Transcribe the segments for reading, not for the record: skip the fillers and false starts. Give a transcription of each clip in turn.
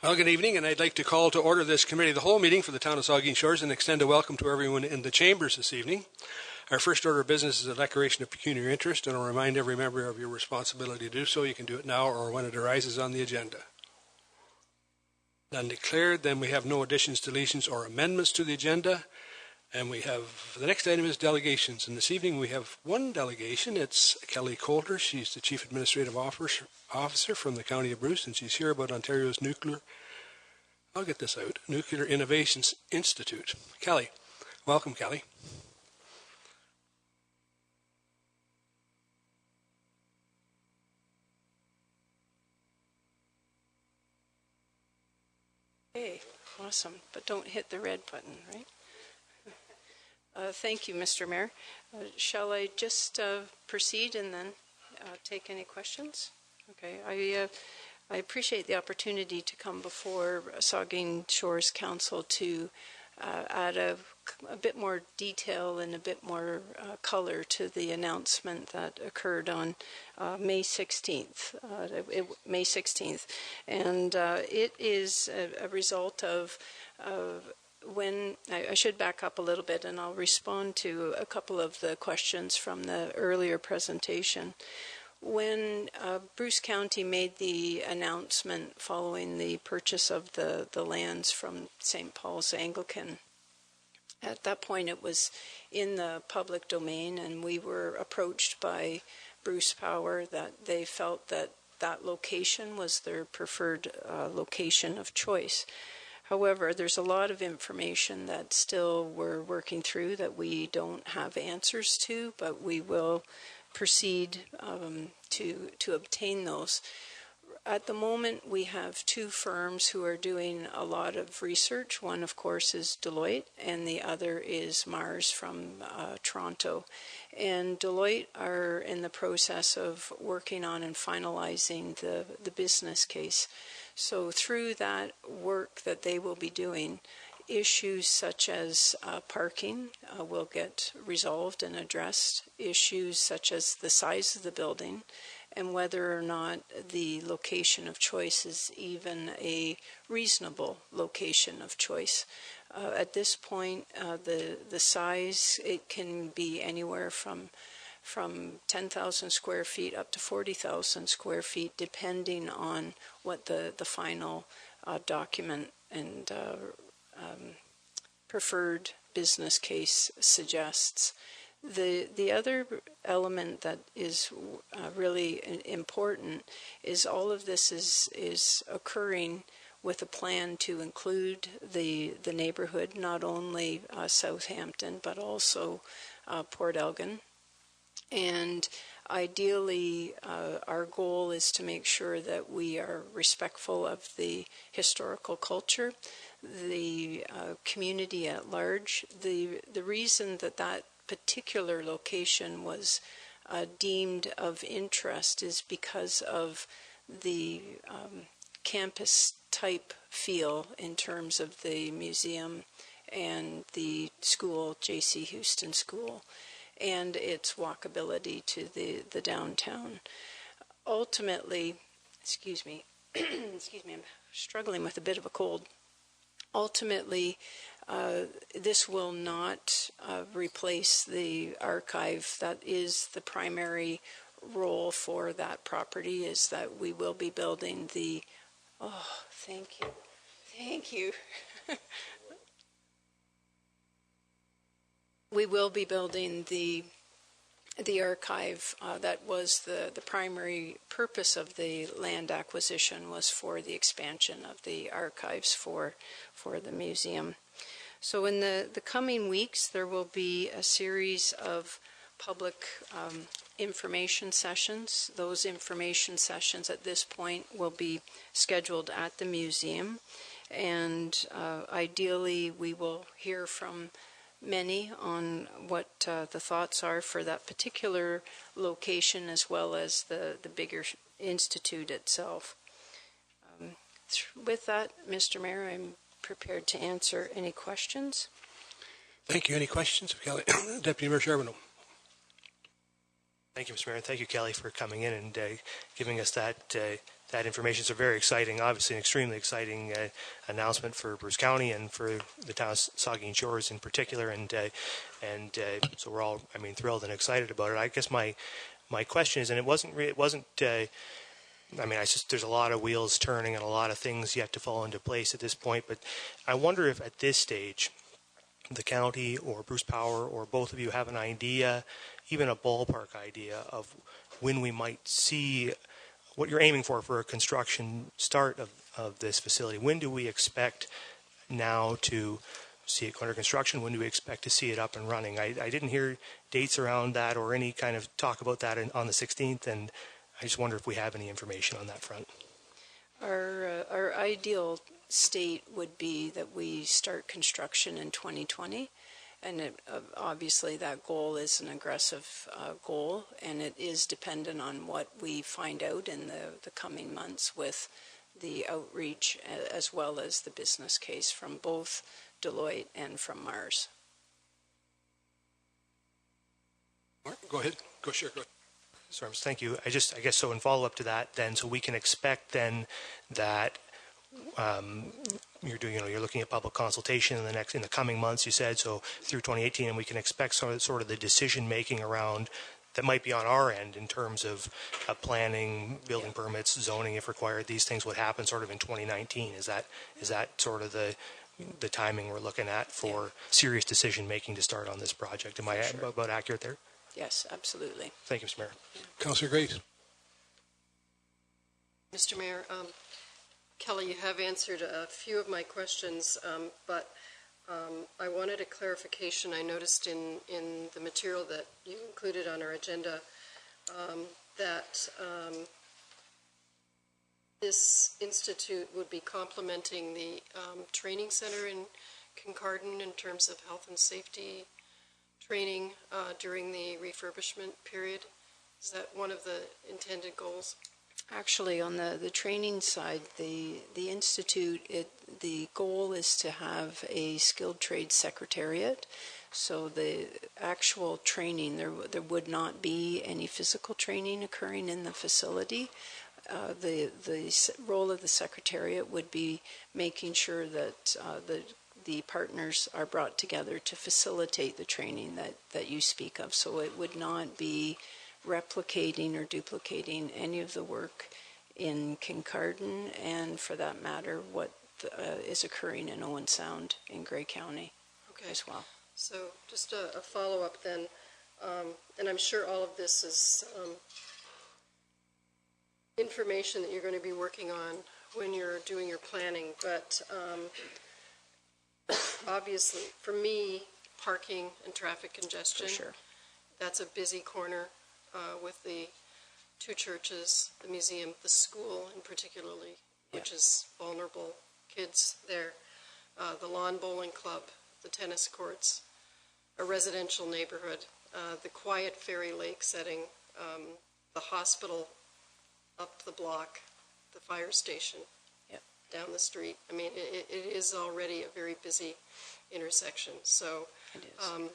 Well, good evening, and I'd like to call to order this committee of the whole meeting for the town of Saugeen Shores and extend a welcome to everyone in the chambers this evening. Our first order of business is a declaration of pecuniary interest, and I'll remind every member of your responsibility to do so. You can do it now or when it arises on the agenda. None declared. Then we have no additions, deletions, or amendments to the agenda. And we have, the next item is delegations. And this evening we have one delegation. It's Kelly Coulter. She's the Chief Administrative Officer from the County of Bruce, and she's here about Ontario's Nuclear Innovations Institute. Kelly. Welcome, Kelly. Hey, awesome. But don't hit the red button, right? Thank you, Mr. Mayor. Shall I just proceed and then take any questions? Okay. I appreciate the opportunity to come before Saugeen Shores Council to add a bit more detail and a bit more color to the announcement that occurred on May 16th. May 16th. And it is a result of when I should back up a little bit, and I'll respond to a couple of the questions from the earlier presentation. When Bruce County made the announcement following the purchase of the lands from St. Paul's Anglican, at that point it was in the public domain, and we were approached by Bruce Power that they felt that that location was their preferred location of choice. However, there's a lot of information that still we're working through that we don't have answers to, but we will proceed to obtain those. At the moment, we have two firms who are doing a lot of research. One, of course, is Deloitte, and the other is Mars from Toronto. And Deloitte are in the process of working on and finalizing the business case. So through that work that they will be doing, issues such as parking will get resolved and addressed. Issues such as the size of the building and whether or not the location of choice is even a reasonable location of choice. At this point, the size, it can be anywhere from 10,000 square feet up to 40,000 square feet, depending on what the final document and preferred business case suggests. The other element that is really important is all of this is occurring with a plan to include the neighborhood, not only Southampton, but also Port Elgin. And ideally, our goal is to make sure that we are respectful of the historical culture, the community at large. The reason that particular location was deemed of interest is because of the campus type feel in terms of the museum and the school, J.C. Houston School, and its walkability to the downtown. Ultimately, excuse me, I'm struggling with a bit of a cold. Ultimately, this will not replace the archive. That is the primary role for that property, is that we will be building the, thank you. We will be building the archive. That was the primary purpose of the land acquisition, was for the expansion of the archives for the museum. So in the coming weeks, there will be a series of public information sessions. Those information sessions at this point will be scheduled at the museum, and ideally we will hear from many on what the thoughts are for that particular location, as well as the bigger institute itself. With that, Mr. Mayor, I'm prepared to answer any questions. Thank you. Any questions, Kelly? Deputy Mayor Charbonneau. Thank you, Mr. Mayor. Thank you, Kelly, for coming in and giving us that information. It's a very exciting, obviously an extremely exciting announcement for Bruce County and for the town of Saugeen Shores in particular. And so we're all, thrilled and excited about it. I guess my question is, and it wasn't. There's a lot of wheels turning and a lot of things yet to fall into place at this point. But I wonder if at this stage, the county or Bruce Power or both of you have an idea, even a ballpark idea of when we might see what you're aiming for a construction start of this facility. When do we expect now to see it under construction? When do we expect to see it up and running? I didn't hear dates around that or any kind of talk about that on the 16th, and I just wonder if we have any information on that front. Our ideal state would be that we start construction in 2020, and obviously that goal is an aggressive goal, and it is dependent on what we find out in the coming months with the outreach as well as the business case from both Deloitte and from Mars. Mark, go ahead. Go ahead. Sorry, thank you. I guess so in follow-up to that then, so we can expect then that you're looking at public consultation in the coming months, you said, so through 2018, and we can expect sort of the decision making around that might be on our end in terms of planning, building permits, zoning if required. These things would happen sort of in 2019. Is that sort of the timing we're looking at for serious decision making to start on this project? Am I about accurate there? Yes, absolutely. Thank you, Mr. Mayor. Councillor Grace. Mr. Mayor, Kelly, you have answered a few of my questions, but I wanted a clarification. I noticed in the material that you included on our agenda that this institute would be complementing the training center in Kincardine in terms of health and safety training during the refurbishment period. Is that one of the intended goals? Actually, on the training side, the institute, the goal is to have a skilled trade secretariat. So the actual training, there would not be any physical training occurring in the facility. The role of the secretariat would be making sure that the partners are brought together to facilitate the training that you speak of. So it would not be replicating or duplicating any of the work in Kincardine, and for that matter, what is occurring in Owen Sound in Grey County as well. So just a follow-up then, and I'm sure all of this is information that you're going to be working on when you're doing your planning, but obviously, for me, parking and traffic congestion, For sure. That's a busy corner with the two churches, the museum, the school in particularly, which is vulnerable kids there, the lawn bowling club, the tennis courts, a residential neighborhood, the quiet Fairy Lake setting, the hospital up the block, the fire station down the street. I mean, it is already a very busy intersection. So It is.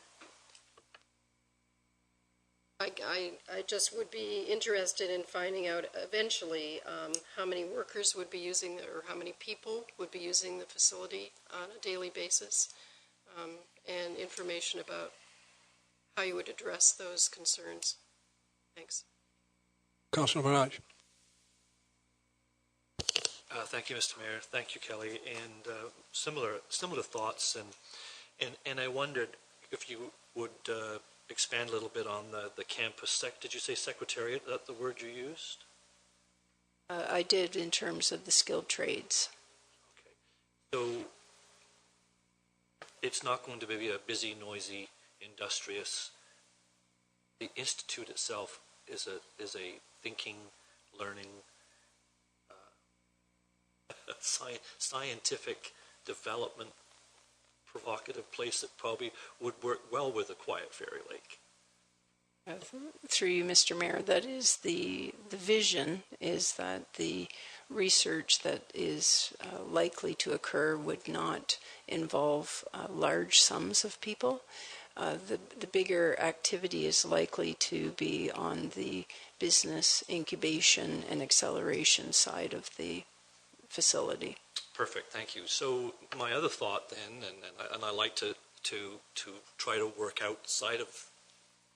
I just would be interested in finding out eventually how many workers would be using or how many people would be using the facility on a daily basis, and information about how you would address those concerns. Thanks. Councillor Barrage. Thank you, Mr. Mayor. Thank you, Kelly. And similar thoughts. And I wondered if you would expand a little bit on the campus did you say secretariat? Is that the word you used? I did in terms of the skilled trades. Okay. So it's not going to be a busy, noisy, industrious. The institute itself is a thinking, learning, scientific development, provocative place that probably would work well with a quiet Fairy Lake. Through you, Mr. Mayor, that is the vision, is that the research that is likely to occur would not involve large sums of people. the bigger activity is likely to be on the business incubation and acceleration side of the facility. Perfect, thank you. So my other thought then, and I like to try to work outside of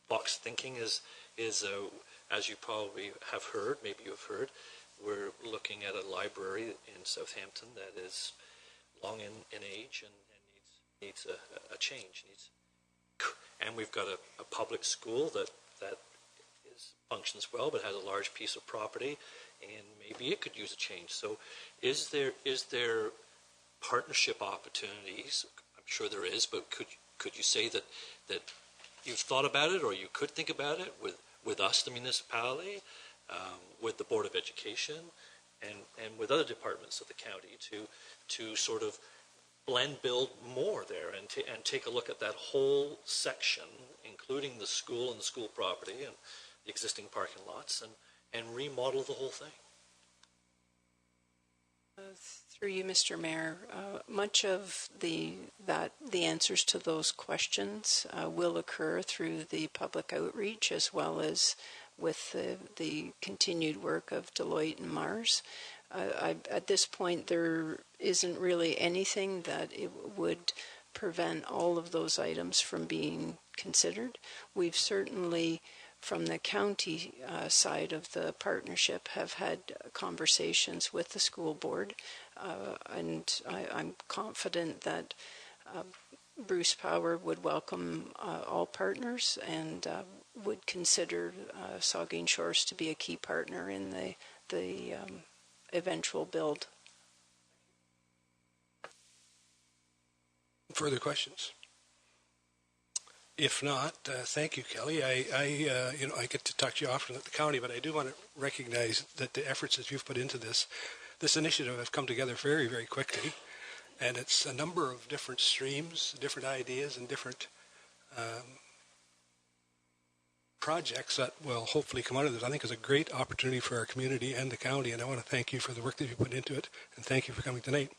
box thinking is as you probably have heard, maybe you've heard, we're looking at a library in Southampton that is long in age and needs a change. And we've got a public school that functions well but has a large piece of property, and maybe it could use a change. So is there partnership opportunities? I'm sure there is, but could you say that you've thought about it, or you could think about it with us, the municipality, with the Board of Education, and with other departments of the county to sort of build more there and take a look at that whole section, including the school and the school property and the existing parking lots, and remodel the whole thing? Through you, Mr. Mayor, much of the answers to those questions will occur through the public outreach, as well as with the continued work of Deloitte and Mars. At this point, there isn't really anything that it would prevent all of those items from being considered. We've certainly, from the county side of the partnership, have had conversations with the school board, and I'm confident that Bruce Power would welcome all partners and would consider Saugeen Shores to be a key partner in the eventual build. Further questions? If not, thank you, Kelly. I get to talk to you often at the county, but I do want to recognize that the efforts that you've put into this initiative have come together very, very quickly, and it's a number of different streams, different ideas, and different projects that will hopefully come out of this. I think it's a great opportunity for our community and the county, and I want to thank you for the work that you put into it, and thank you for coming tonight.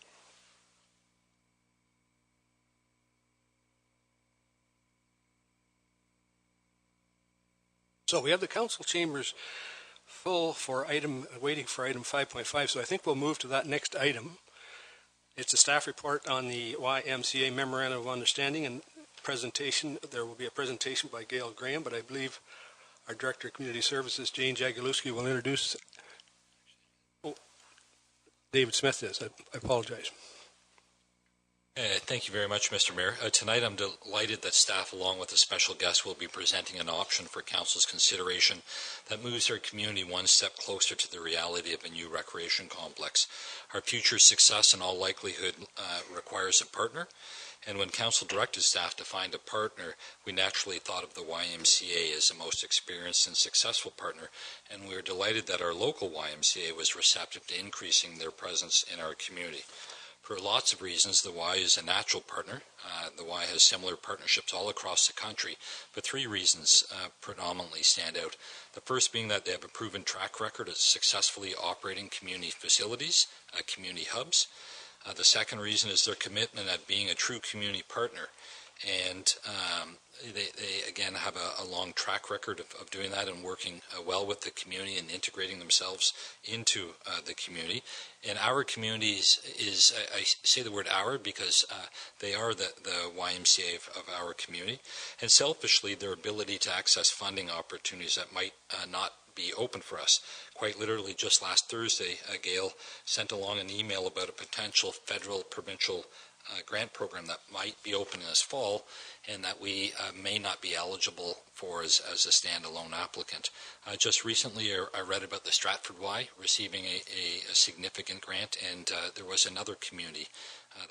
So we have the council chambers full waiting for item 5.5, so I think we'll move to that next item. It's a staff report on the YMCA Memorandum of Understanding and presentation. There will be a presentation by Gail Graham, but I believe our Director of Community Services, Jane Jagielewski, will introduce. Oh, David Smith is. I apologize. Thank you very much, Mr. Mayor. Tonight I'm delighted that staff, along with a special guest, will be presenting an option for Council's consideration that moves our community one step closer to the reality of a new recreation complex. Our future success, in all likelihood, requires a partner. And when Council directed staff to find a partner, we naturally thought of the YMCA as the most experienced and successful partner, and we are delighted that our local YMCA was receptive to increasing their presence in our community. For lots of reasons, the Y is a natural partner. The Y has similar partnerships all across the country, but three reasons predominantly stand out. The first being that they have a proven track record of successfully operating community facilities, community hubs. The second reason is their commitment at being a true community partner, and they again have a long track record of doing that and working well with the community and integrating themselves into the community. And our communities is, I say the word our because they are the YMCA of our community, and selfishly their ability to access funding opportunities that might not be open for us. Quite literally, just last Thursday, Gail sent along an email about a potential federal provincial grant program that might be open this fall and that we may not be eligible for as a standalone applicant. Just recently I read about the Stratford Y receiving a significant grant, and there was another community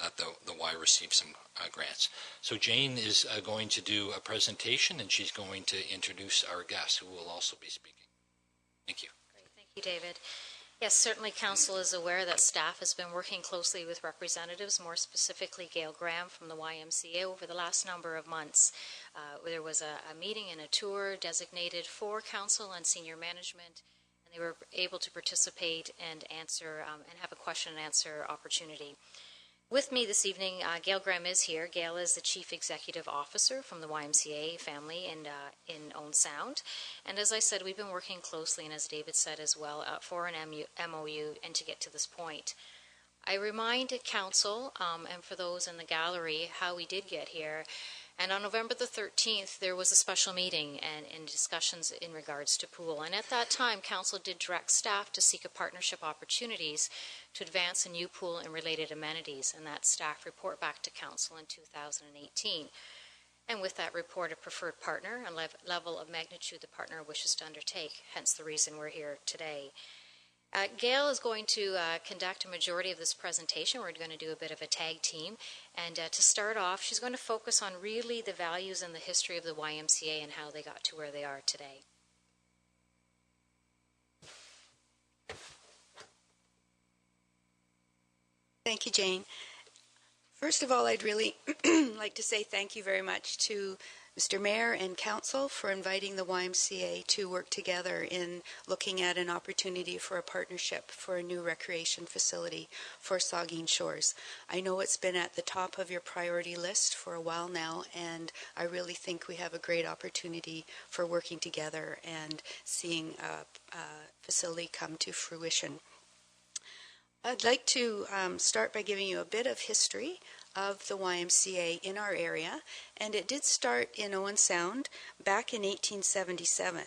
that the Y received some grants. So Jane is going to do a presentation, and she's going to introduce our guest, who will also be speaking. Thank you. Great. Thank you, David. Yes, certainly Council is aware that staff has been working closely with representatives, more specifically Gail Graham from the YMCA, over the last number of months. There was a meeting and a tour designated for Council and senior management, and they were able to participate and answer and have a question and answer opportunity. With me this evening, Gail Graham is here. Gail is the Chief Executive Officer from the YMCA family in Owen Sound. And as I said, we've been working closely, and as David said as well, for an MOU and to get to this point. I remind Council, and for those in the gallery, how we did get here. And on November the 13th, there was a special meeting and discussions in regards to pool. And at that time, Council did direct staff to seek a partnership opportunities to advance a new pool and related amenities. And that staff report back to Council in 2018. And with that report, a preferred partner and level of magnitude the partner wishes to undertake, hence the reason we're here today. Gail is going to conduct a majority of this presentation. We're going to do a bit of a tag team. And to start off, she's going to focus on really the values and the history of the YMCA and how they got to where they are today. Thank you, Jane. First of all, I'd really like to say thank you very much to Mr. Mayor and Council for inviting the YMCA to work together in looking at an opportunity for a partnership for a new recreation facility for Saugeen Shores. I know it's been at the top of your priority list for a while now, and I really think we have a great opportunity for working together and seeing a facility come to fruition. I'd like to start by giving you a bit of history of the YMCA in our area, and it did start in Owen Sound back in 1877.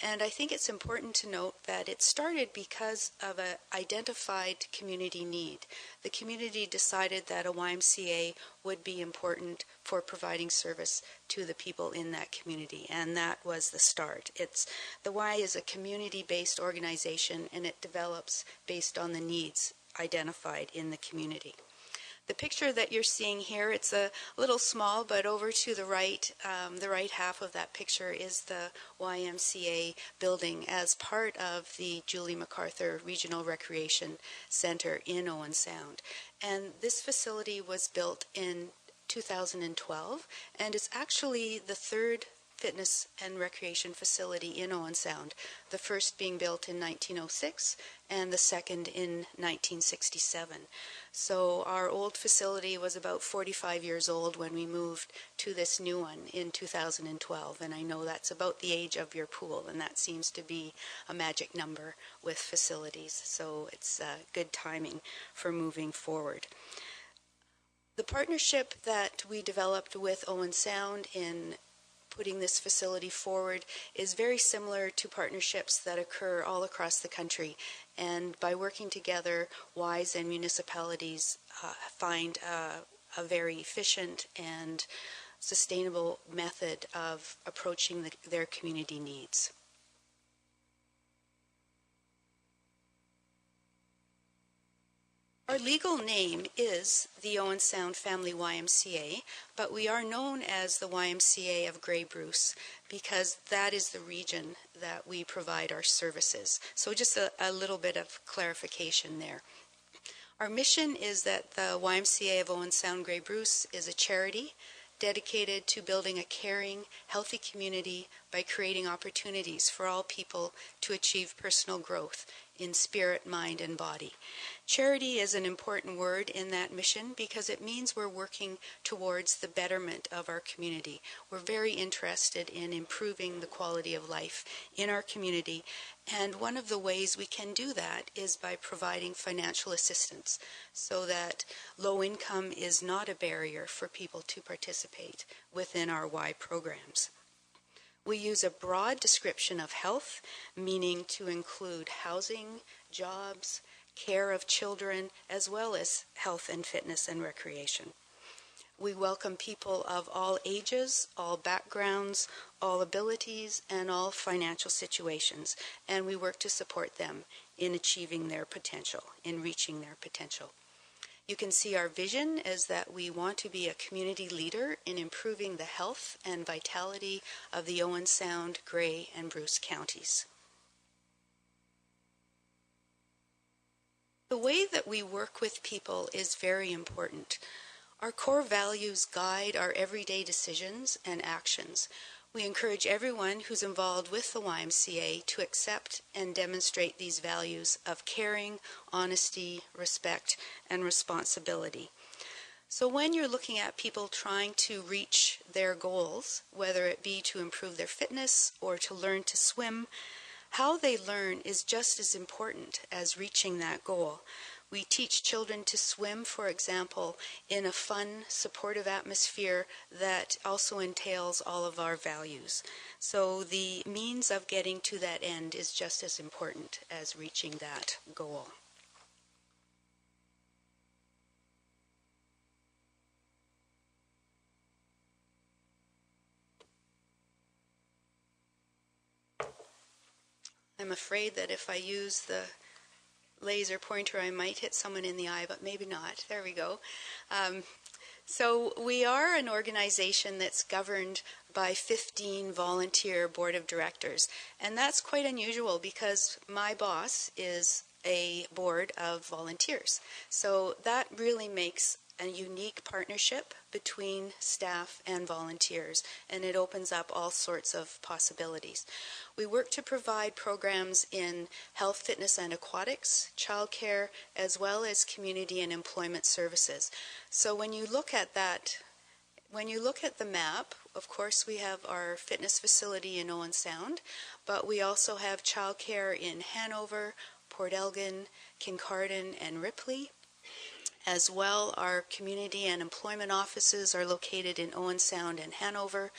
And I think it's important to note that it started because of an identified community need. The community decided that a YMCA would be important for providing service to the people in that community, and that was the start. The Y is a community-based organization, and it develops based on the needs identified in the community. The picture that you're seeing here, it's a little small, but over to the right half of that picture is the YMCA building as part of the Julie MacArthur Regional Recreation Center in Owen Sound. And this facility was built in 2012, and it's actually the third fitness and recreation facility in Owen Sound, the first being built in 1906 and the second in 1967. So our old facility was about 45 years old when we moved to this new one in 2012, and I know that's about the age of your pool, and that seems to be a magic number with facilities, so it's good timing for moving forward. The partnership that we developed with Owen Sound in putting this facility forward is very similar to partnerships that occur all across the country. And by working together, Ys and municipalities find a very efficient and sustainable method of approaching their community needs. Our legal name is the Owen Sound Family YMCA, but we are known as the YMCA of Grey Bruce because that is the region that we provide our services. So just a little bit of clarification there. Our mission is that the YMCA of Owen Sound Grey Bruce is a charity dedicated to building a caring, healthy community by creating opportunities for all people to achieve personal growth in spirit, mind, and body. Charity is an important word in that mission because it means we're working towards the betterment of our community. We're very interested in improving the quality of life in our community, and one of the ways we can do that is by providing financial assistance so that low income is not a barrier for people to participate within our Y programs. We use a broad description of health, meaning to include housing, jobs, care of children, as well as health and fitness and recreation. We welcome people of all ages, all backgrounds, all abilities, and all financial situations, and we work to support them in achieving their potential, in reaching their potential. You can see our vision is that we want to be a community leader in improving the health and vitality of the Owen Sound, Grey, and Bruce counties. The way that we work with people is very important. Our core values guide our everyday decisions and actions. We encourage everyone who's involved with the YMCA to accept and demonstrate these values of caring, honesty, respect, and responsibility. So when you're looking at people trying to reach their goals, whether it be to improve their fitness or to learn to swim, how they learn is just as important as reaching that goal. We teach children to swim, for example, in a fun, supportive atmosphere that also entails all of our values. So the means of getting to that end is just as important as reaching that goal. I'm afraid that if I use the laser pointer, I might hit someone in the eye, but maybe not. There we go. So we are an organization that's governed by 15 volunteer board of directors. And that's quite unusual because my boss is a board of volunteers. So that really makes a unique partnership between staff and volunteers, and it opens up all sorts of possibilities. We work to provide programs in health, fitness, and aquatics, childcare, as well as community and employment services. So when you look at that, when you look at the map, of course we have our fitness facility in Owen Sound, but we also have childcare in Hanover, Port Elgin, Kincardine, and Ripley. As well, our community and employment offices are located in Owen Sound and Hanover,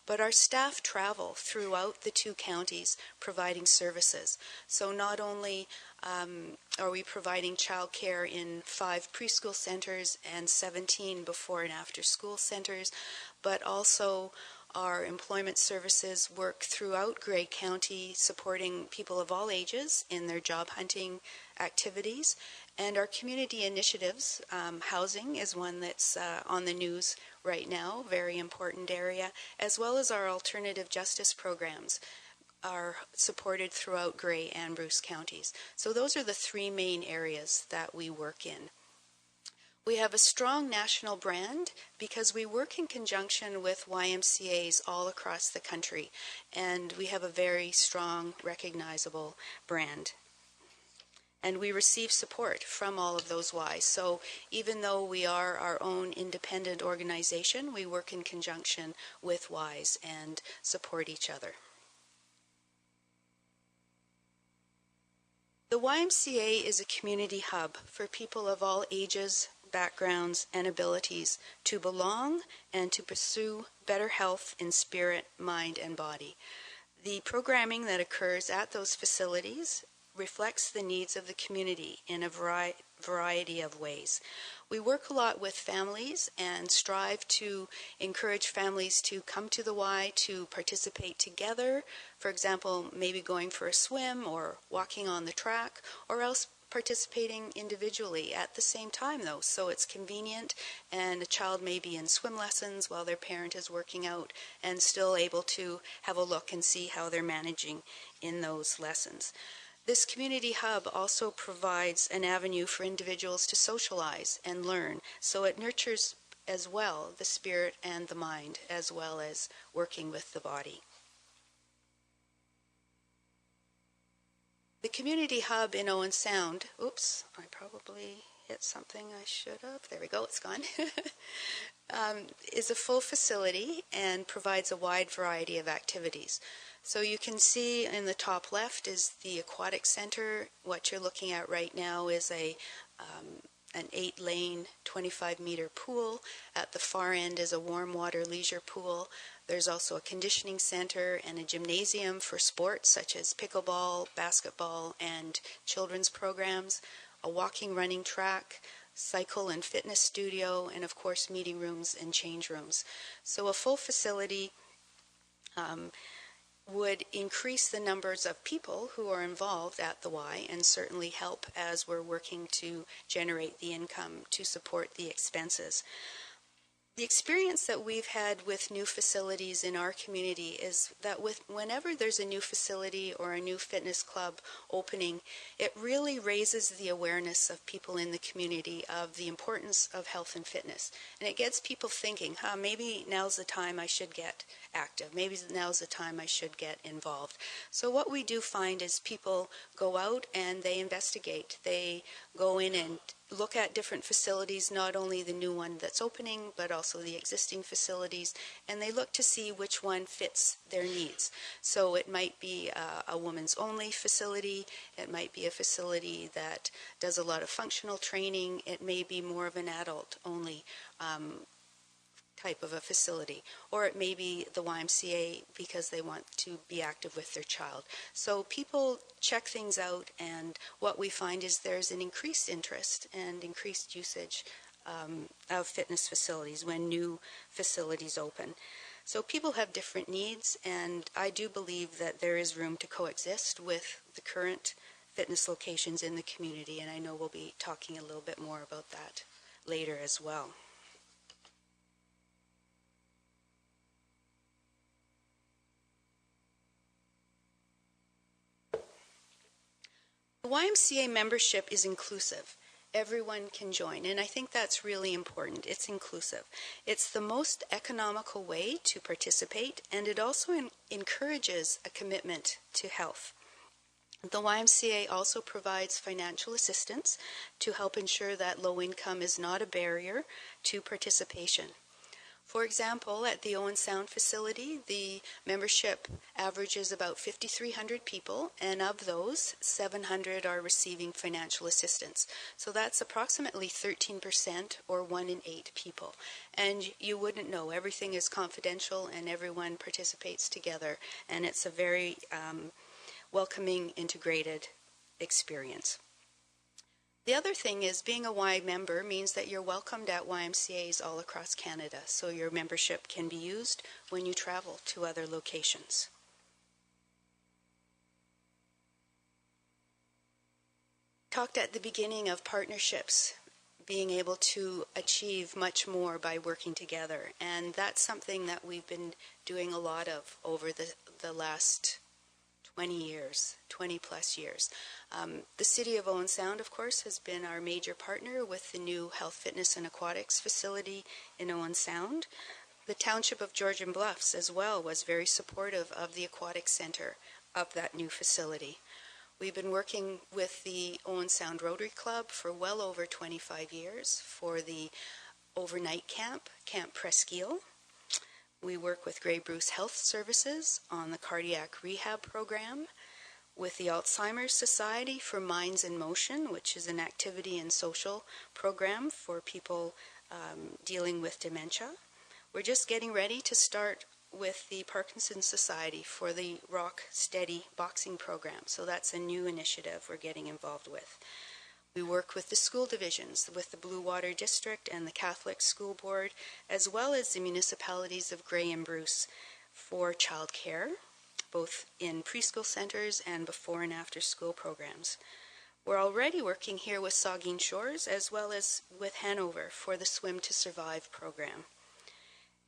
but our staff travel throughout the two counties providing services. So not only are we providing childcare in 5 preschool centers and 17 before and after school centers, but also our employment services work throughout Grey County, supporting people of all ages in their job hunting activities. And our community initiatives, housing is one that's on the news right now, very important area, as well as our alternative justice programs are supported throughout Grey and Bruce counties. So those are the 3 main areas that we work in. We have a strong national brand because we work in conjunction with YMCAs all across the country, and we have a very strong, recognizable brand. And we receive support from all of those Ys. So even though we are our own independent organization, we work in conjunction with Ys and support each other. The YMCA is a community hub for people of all ages, backgrounds, and abilities to belong and to pursue better health in spirit, mind, and body. The programming that occurs at those facilities reflects the needs of the community in a variety of ways. We work a lot with families and strive to encourage families to come to the Y to participate together. For example, maybe going for a swim or walking on the track, or else participating individually at the same time though, so it's convenient, and a child may be in swim lessons while their parent is working out and still able to have a look and see how they're managing in those lessons. This community hub also provides an avenue for individuals to socialize and learn, so it nurtures as well the spirit and the mind, as well as working with the body. The community hub in Owen Sound, oops, I probably hit something I should have. There we go, it's gone. Is a full facility and provides a wide variety of activities. So you can see in the top left is the aquatic center. What you're looking at right now is an 8-lane, 25-meter pool. At the far end is a warm water leisure pool. There's also a conditioning center and a gymnasium for sports such as pickleball, basketball, and children's programs, a walking, running track, cycle and fitness studio, and of course meeting rooms and change rooms. So a full facility would increase the numbers of people who are involved at the Y and certainly help as we're working to generate the income to support the expenses. The experience that we've had with new facilities in our community is that whenever there's a new facility or a new fitness club opening, it really raises the awareness of people in the community of the importance of health and fitness. And it gets people thinking, maybe now's the time I should get active. Maybe now's the time I should get involved. So what we do find is people go out and they investigate. They go in and look at different facilities, not only the new one that's opening, but also the existing facilities, and they look to see which one fits their needs. So it might be a women's only facility, it might be a facility that does a lot of functional training, it may be more of an adult only type of a facility, or it may be the YMCA because they want to be active with their child. So people check things out, and what we find is there's an increased interest and increased usage of fitness facilities when new facilities open. So people have different needs, and I do believe that there is room to coexist with the current fitness locations in the community, and I know we'll be talking a little bit more about that later as well. The YMCA membership is inclusive. Everyone can join, and I think that's really important. It's inclusive. It's the most economical way to participate, and it also encourages a commitment to health. The YMCA also provides financial assistance to help ensure that low income is not a barrier to participation. For example, at the Owen Sound facility, the membership averages about 5,300 people, and of those, 700 are receiving financial assistance. So that's approximately 13%, or 1 in 8 people. And you wouldn't know. Everything is confidential, and everyone participates together, and it's a very welcoming, integrated experience. The other thing is being a Y member means that you're welcomed at YMCAs all across Canada, so your membership can be used when you travel to other locations. Talked at the beginning of partnerships, being able to achieve much more by working together, and that's something that we've been doing a lot of over the last 20 plus years. The City of Owen Sound, of course, has been our major partner with the new Health, Fitness and Aquatics facility in Owen Sound. The Township of Georgian Bluffs as well was very supportive of the Aquatic Center of that new facility. We've been working with the Owen Sound Rotary Club for well over 25 years for the overnight camp, Camp Presqu'île. We work with Grey Bruce Health Services on the cardiac rehab program, with the Alzheimer's Society for Minds in Motion, which is an activity and social program for people dealing with dementia. We're just getting ready to start with the Parkinson's Society for the Rock Steady boxing program. So that's a new initiative we're getting involved with. We work with the school divisions, with the Blue Water District and the Catholic School Board, as well as the municipalities of Grey and Bruce for child care, both in preschool centers and before and after school programs. We're already working here with Saugeen Shores, as well as with Hanover for the Swim to Survive program.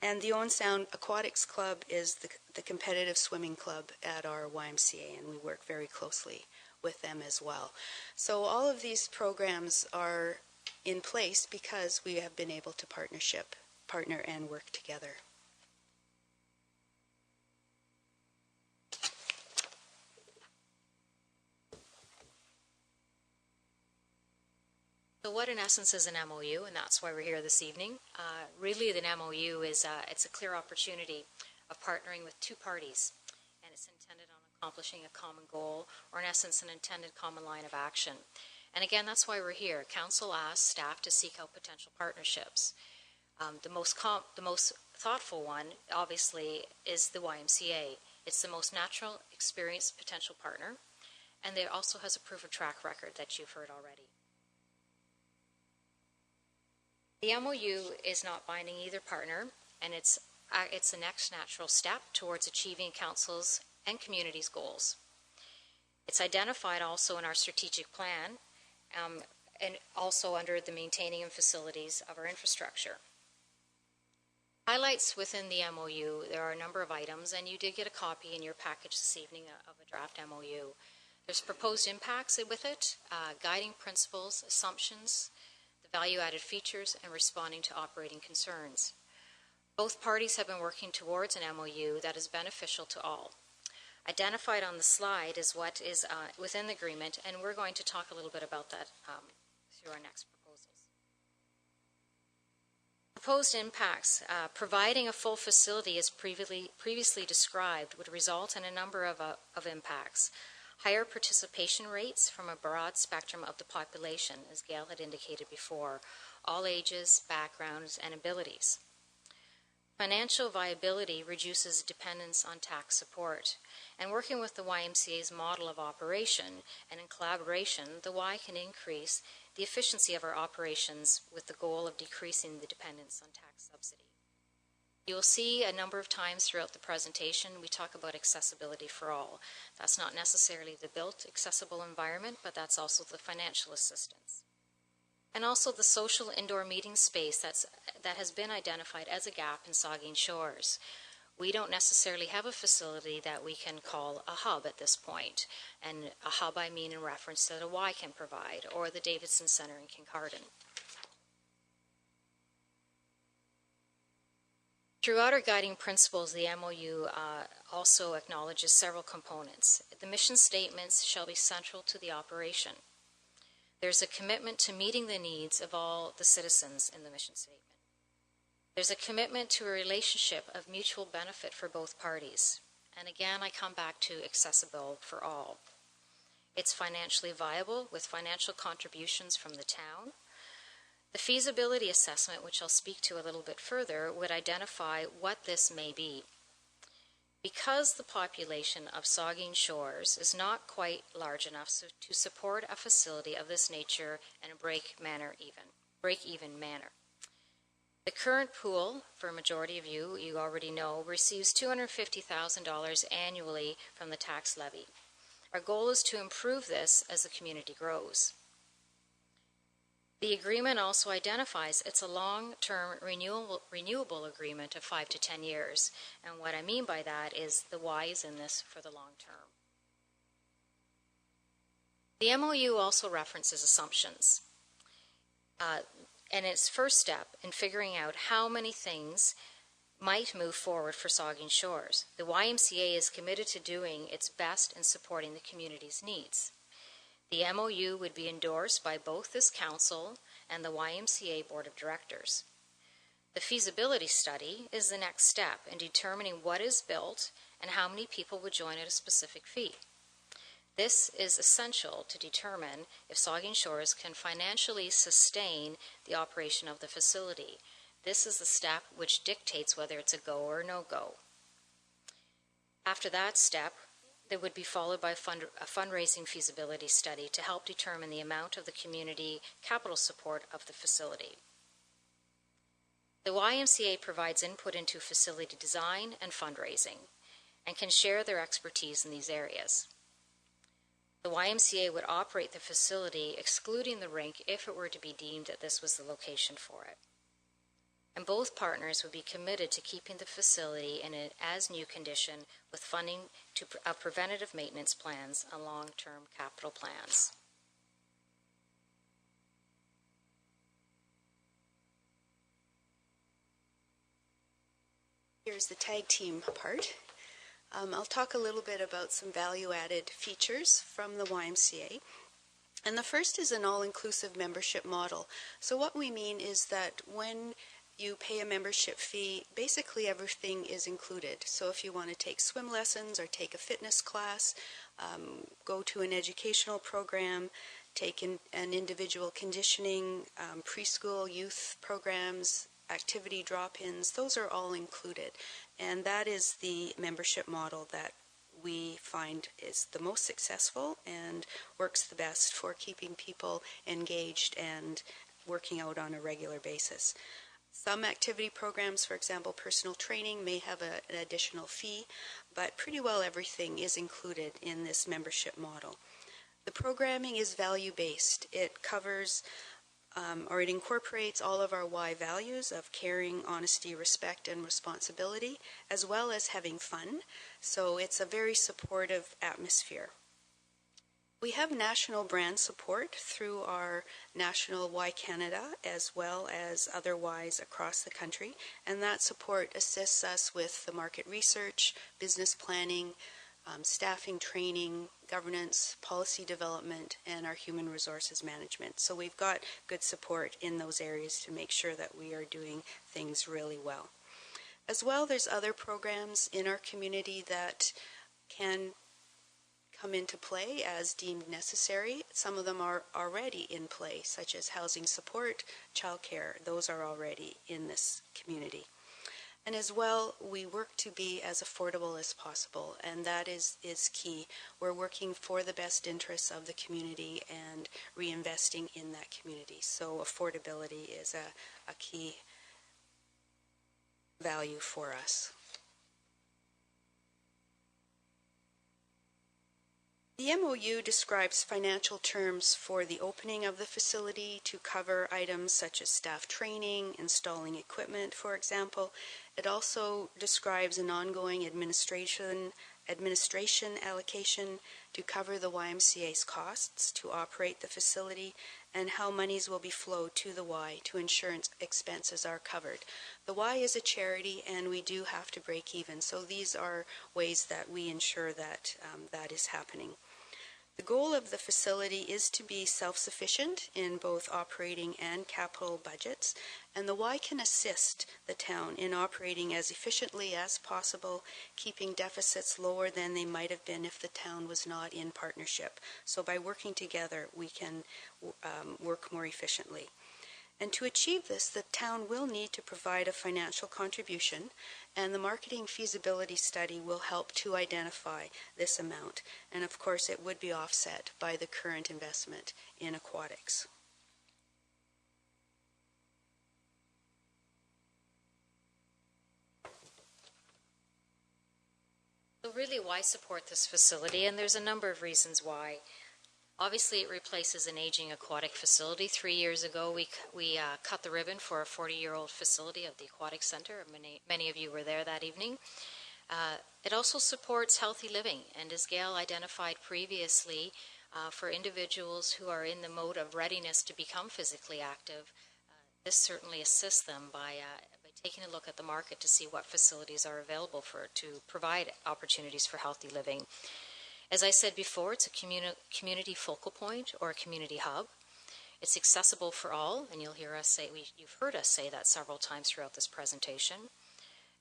And the Owen Sound Aquatics Club is the competitive swimming club at our YMCA, and we work very closely with them as well. So all of these programs are in place because we have been able to partner and work together. So what in essence is an MOU, and that's why we're here this evening. Really the MOU is it's a clear opportunity of partnering with two parties, and it's intended on accomplishing a common goal, or in essence an intended common line of action. And again, that's why we're here. Council asks staff to seek out potential partnerships. The most thoughtful one, obviously, is the YMCA. It's the most natural, experienced potential partner, and it also has a proven track record that you've heard already. The MOU is not binding either partner, and it's the next natural step towards achieving Council's and community's goals. It's identified also in our strategic plan, and also under the maintaining and facilities of our infrastructure. Highlights within the MOU, there are a number of items, and you did get a copy in your package this evening of a draft MOU. There's proposed impacts with it, guiding principles, assumptions, the value-added features, and responding to operating concerns. Both parties have been working towards an MOU that is beneficial to all. Identified on the slide is what is within the agreement, and we're going to talk a little bit about that through our next proposals. Proposed impacts. Providing a full facility as previously described would result in a number of impacts. Higher participation rates from a broad spectrum of the population, as Gail had indicated before, all ages, backgrounds, and abilities. Financial viability reduces dependence on tax support. And working with the YMCA's model of operation and in collaboration, the Y can increase the efficiency of our operations with the goal of decreasing the dependence on tax subsidy. You'll see a number of times throughout the presentation we talk about accessibility for all. That's not necessarily the built accessible environment, but that's also the financial assistance. And also the social indoor meeting space that has been identified as a gap in Saugeen Shores. We don't necessarily have a facility that we can call a hub at this point. And a hub I mean in reference that a Y can provide, or the Davidson Center in Kincardine. Throughout our guiding principles, the MOU also acknowledges several components. The mission statements shall be central to the operation. There's a commitment to meeting the needs of all the citizens in the mission statement. There's a commitment to a relationship of mutual benefit for both parties. And again, I come back to accessible for all. It's financially viable with financial contributions from the town. The feasibility assessment, which I'll speak to a little bit further, would identify what this may be. Because the population of Saugeen Shores is not quite large enough to support a facility of this nature in a break-even manner. The current pool, for a majority of you already know, receives $250,000 annually from the tax levy. Our goal is to improve this as the community grows. The agreement also identifies it's a long-term renewable agreement of 5 to 10 years. And what I mean by that is the Y is in this for the long term. The MOU also references assumptions. And its first step in figuring out how many things might move forward for Saugeen Shores. The YMCA is committed to doing its best in supporting the community's needs. The MOU would be endorsed by both this council and the YMCA Board of Directors. The feasibility study is the next step in determining what is built and how many people would join at a specific fee. This is essential to determine if Saugeen Shores can financially sustain the operation of the facility. This is the step which dictates whether it's a go or no-go. After that step, that would be followed by a fundraising feasibility study to help determine the amount of the community capital support of the facility. The YMCA provides input into facility design and fundraising and can share their expertise in these areas. The YMCA would operate the facility excluding the rink if it were to be deemed that this was the location for it. And both partners would be committed to keeping the facility in an as-new condition with funding of preventative maintenance plans and long-term capital plans. Here's the tag team part. I'll talk a little bit about some value-added features from the YMCA. And the first is an all-inclusive membership model. So what we mean is that when you pay a membership fee, basically everything is included. So if you want to take swim lessons or take a fitness class, go to an educational program, take an individual conditioning, preschool youth programs, activity drop-ins, those are all included. And that is the membership model that we find is the most successful and works the best for keeping people engaged and working out on a regular basis. Some activity programs, for example, personal training, may have an additional fee, but pretty well everything is included in this membership model. The programming is value-based. It covers or it incorporates all of our Y values of caring, honesty, respect, and responsibility, as well as having fun. So it's a very supportive atmosphere. We have national brand support through our national Y Canada as well as other Ys across the country, and that support assists us with the market research, business planning, staffing, training, governance, policy development, and our human resources management. So we've got good support in those areas to make sure that we are doing things really well. As well, there's other programs in our community that can come into play as deemed necessary. Some of them are already in play, such as housing support, childcare. Those are already in this community. And as well, we work to be as affordable as possible, and that is key. We're working for the best interests of the community and reinvesting in that community. So affordability is a key value for us. The MOU describes financial terms for the opening of the facility to cover items such as staff training, installing equipment, for example. It also describes an ongoing administration allocation to cover the YMCA's costs to operate the facility and how monies will be flowed to the Y to ensure expenses are covered. The Y is a charity and we do have to break even, so these are ways that we ensure that that is happening. The goal of the facility is to be self-sufficient in both operating and capital budgets, and the Y can assist the town in operating as efficiently as possible, keeping deficits lower than they might have been if the town was not in partnership. So by working together, we can work more efficiently. And to achieve this, the town will need to provide a financial contribution, and the marketing feasibility study will help to identify this amount. And of course, it would be offset by the current investment in aquatics. So really, why support this facility? And there's a number of reasons why. Obviously, it replaces an aging aquatic facility. 3 years ago, we cut the ribbon for a 40-year-old facility of the Aquatic Center. Many of you were there that evening. It also supports healthy living, and as Gail identified previously, for individuals who are in the mode of readiness to become physically active, this certainly assists them by taking a look at the market to see what facilities are available to provide opportunities for healthy living. As I said before, it's a community focal point or a community hub. It's accessible for all, and you'll hear us say, you've heard us say that several times throughout this presentation.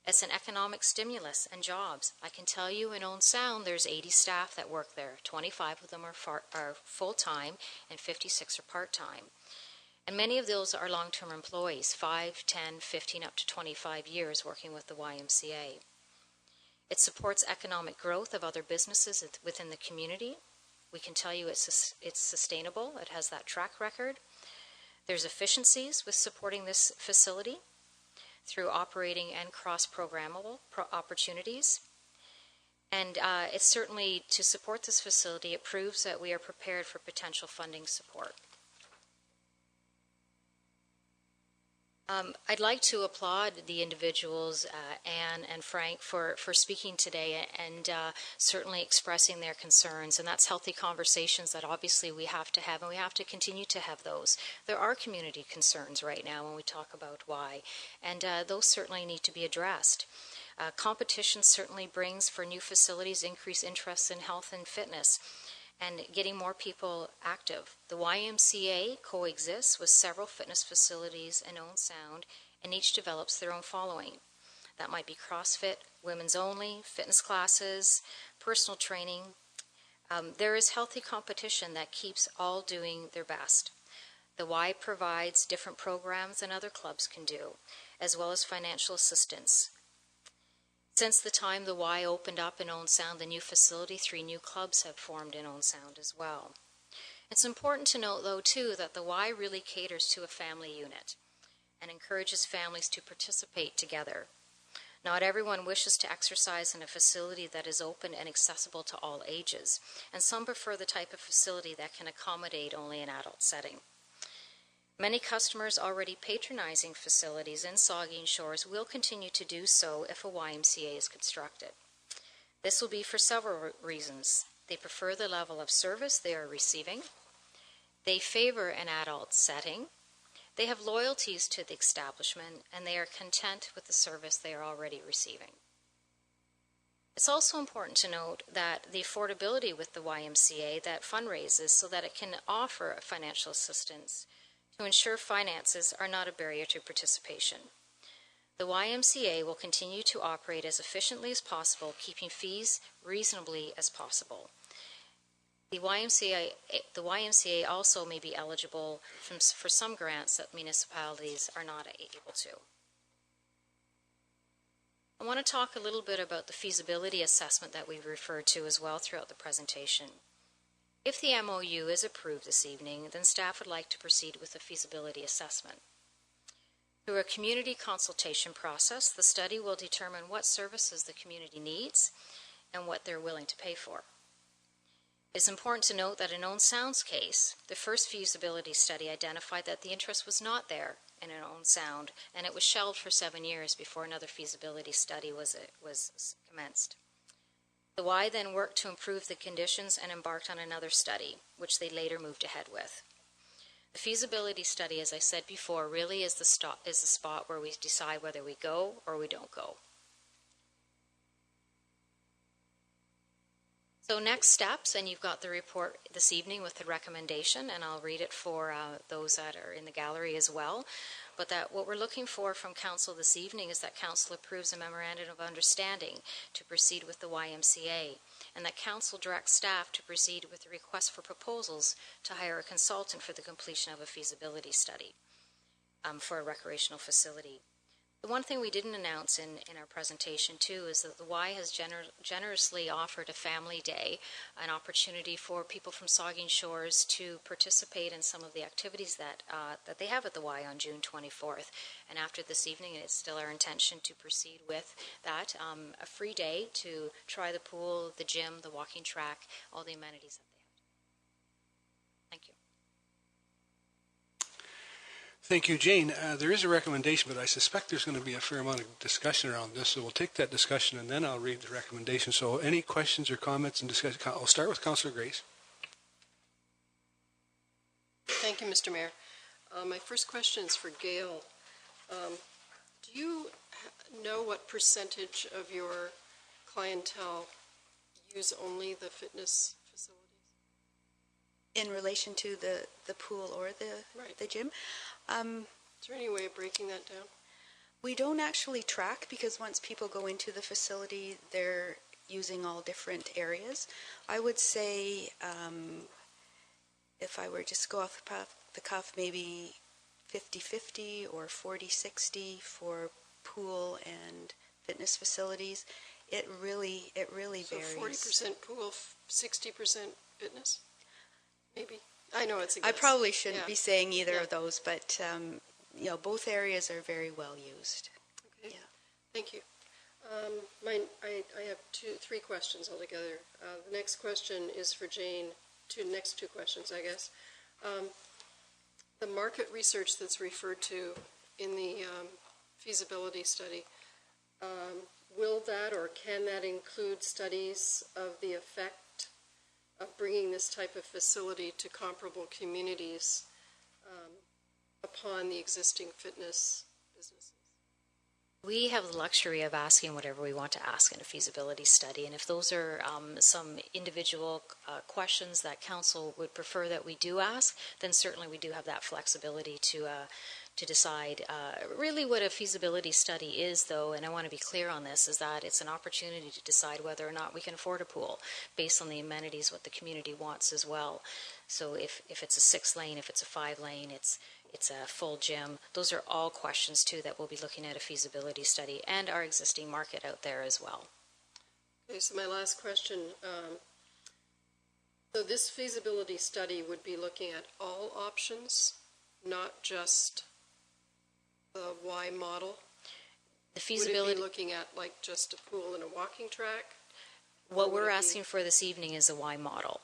It's an economic stimulus and jobs. I can tell you in Owen Sound there's 80 staff that work there. 25 of them are full-time and 56 are part-time. And many of those are long-term employees, 5, 10, 15, up to 25 years working with the YMCA. It supports economic growth of other businesses within the community. We can tell you it's sustainable. It has that track record. There's efficiencies with supporting this facility through operating and cross-programmable opportunities. And it's certainly, to support this facility, it proves that we are prepared for potential funding support. I'd like to applaud the individuals, Anne and Frank, for speaking today and certainly expressing their concerns. And that's healthy conversations that obviously we have to have, and we have to continue to have those. There are community concerns right now when we talk about why, and those certainly need to be addressed. Competition certainly brings, for new facilities, increased interest in health and fitness and getting more people active. The YMCA coexists with several fitness facilities in Owen Sound, and each develops their own following. That might be CrossFit, women's only, fitness classes, personal training. There is healthy competition that keeps all doing their best. The Y provides different programs than other clubs can do, as well as financial assistance. Since the time the Y opened up in Owen Sound, the new facility, 3 new clubs have formed in Owen Sound as well. It's important to note, though, too, that the Y really caters to a family unit and encourages families to participate together. Not everyone wishes to exercise in a facility that is open and accessible to all ages, and some prefer the type of facility that can accommodate only an adult setting. Many customers already patronizing facilities in Saugeen Shores will continue to do so if a YMCA is constructed. This will be for several reasons. They prefer the level of service they are receiving. They favor an adult setting. They have loyalties to the establishment, and they are content with the service they are already receiving. It's also important to note that the affordability with the YMCA that fundraises so that it can offer financial assistance to ensure finances are not a barrier to participation. The YMCA will continue to operate as efficiently as possible, keeping fees reasonably as possible. The YMCA also may be eligible for some grants that municipalities are not able to. I want to talk a little bit about the feasibility assessment that we've referred to as well throughout the presentation. If the MOU is approved this evening, then staff would like to proceed with the feasibility assessment. Through a community consultation process, the study will determine what services the community needs and what they're willing to pay for. It's important to note that in Owen Sound's case, the first feasibility study identified that the interest was not there in Owen Sound, and it was shelved for 7 years before another feasibility study was commenced. The Y then worked to improve the conditions and embarked on another study, which they later moved ahead with. The feasibility study, as I said before, really is the spot where we decide whether we go or we don't go. So next steps, and you've got the report this evening with the recommendation, and I'll read it for those that are in the gallery as well. But that what we're looking for from Council this evening is that Council approves a memorandum of understanding to proceed with the YMCA, and that Council directs staff to proceed with the request for proposals to hire a consultant for the completion of a feasibility study for a recreational facility. The one thing we didn't announce in our presentation too is that the Y has generously offered a family day, an opportunity for people from Saugeen Shores to participate in some of the activities that they have at the Y on June 24th. And after this evening, it's still our intention to proceed with that, a free day to try the pool, the gym, the walking track, all the amenities that they have. Thank you. Thank you, Jane. There is a recommendation, but I suspect there's going to be a fair amount of discussion around this, so we'll take that discussion and then I'll read the recommendation. So any questions or comments and discussion? I'll start with Councillor Grace. Thank you, Mr. Mayor. My first question is for Gail. Do you know what percentage of your clientele use only the fitness facilities? In relation to the pool or the gym? Is there any way of breaking that down? We don't actually track because once people go into the facility, they're using all different areas. I would say, if I were just go off the cuff, maybe 50-50 or 40-60 for pool and fitness facilities. It really varies. So 40% pool, 60% fitness? Maybe. I know it's a guess. I probably shouldn't be saying either of those, but you know, both areas are very well used. Okay. Yeah. Thank you. I have three questions altogether. The next question is for Jane. Next two questions, I guess. The market research that's referred to in the feasibility study, will that or can that include studies of the effect of bringing this type of facility to comparable communities upon the existing fitness businesses? We have the luxury of asking whatever we want to ask in a feasibility study, and if those are some individual questions that Council would prefer that we do ask, then certainly we do have that flexibility to decide. Really what a feasibility study is, though, and I want to be clear on this, is that it's an opportunity to decide whether or not we can afford a pool based on the amenities, what the community wants as well. So if it's a 6-lane, if it's a 5-lane, it's a full gym. Those are all questions, too, that we'll be looking at a feasibility study and our existing market out there as well. Okay, so my last question. So this feasibility study would be looking at all options, not just the Y model? The feasibility. Would it be looking at like just a pool and a walking track? What we're asking for this evening is a Y model.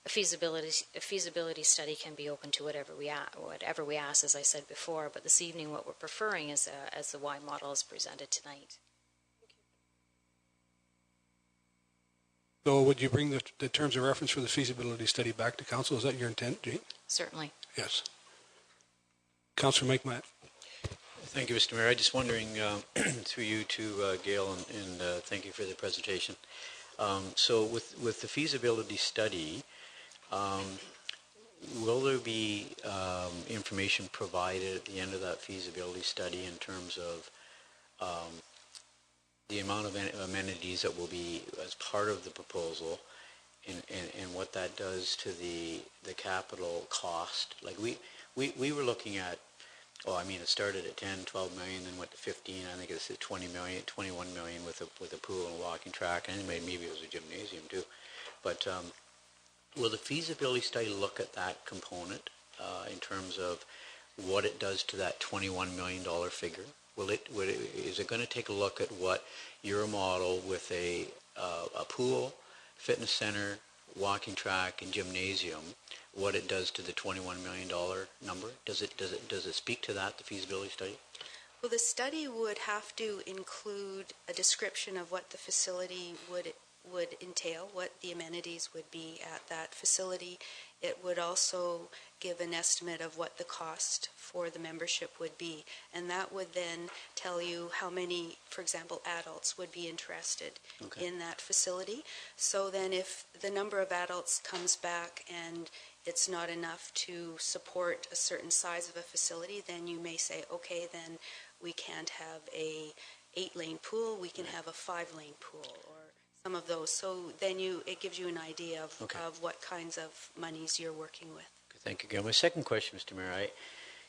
A feasibility study can be open to whatever we ask, as I said before. But this evening, what we're preferring is as the Y model is presented tonight. So would you bring the terms of reference for the feasibility study back to Council? Is that your intent, Jane? Certainly. Yes. Councillor Mike Matt. Thank you, Mr. Mayor. I'm just wondering, through you to Gail, and thank you for the presentation. So with the feasibility study, will there be information provided at the end of that feasibility study in terms of the amount of amenities that will be as part of the proposal, and what that does to the capital cost? Like we were looking at, it started at 10, 12 million, then went to 15. I think it's at 20 million, 21 million with a pool and a walking track, and maybe it was a gymnasium too. But will the feasibility study look at that component in terms of what it does to that $21 million figure? Is it going to take a look at what your model with a pool, fitness center, walking track, and gymnasium, what it does to the $21 million number? Does it speak to that, the feasibility study? Well, the study would have to include a description of what the facility would entail, what the amenities would be at that facility. It would also give an estimate of what the cost for the membership would be, and that would then tell you how many, for example, adults would be interested in that facility. So then if the number of adults comes back and it's not enough to support a certain size of a facility, then you may say, okay, then we can't have a 8-lane pool, we can have a 5-lane pool, or some of those. So then it gives you an idea of what kinds of monies you're working with. Thank you, Gail. My second question, Mr. Mayor,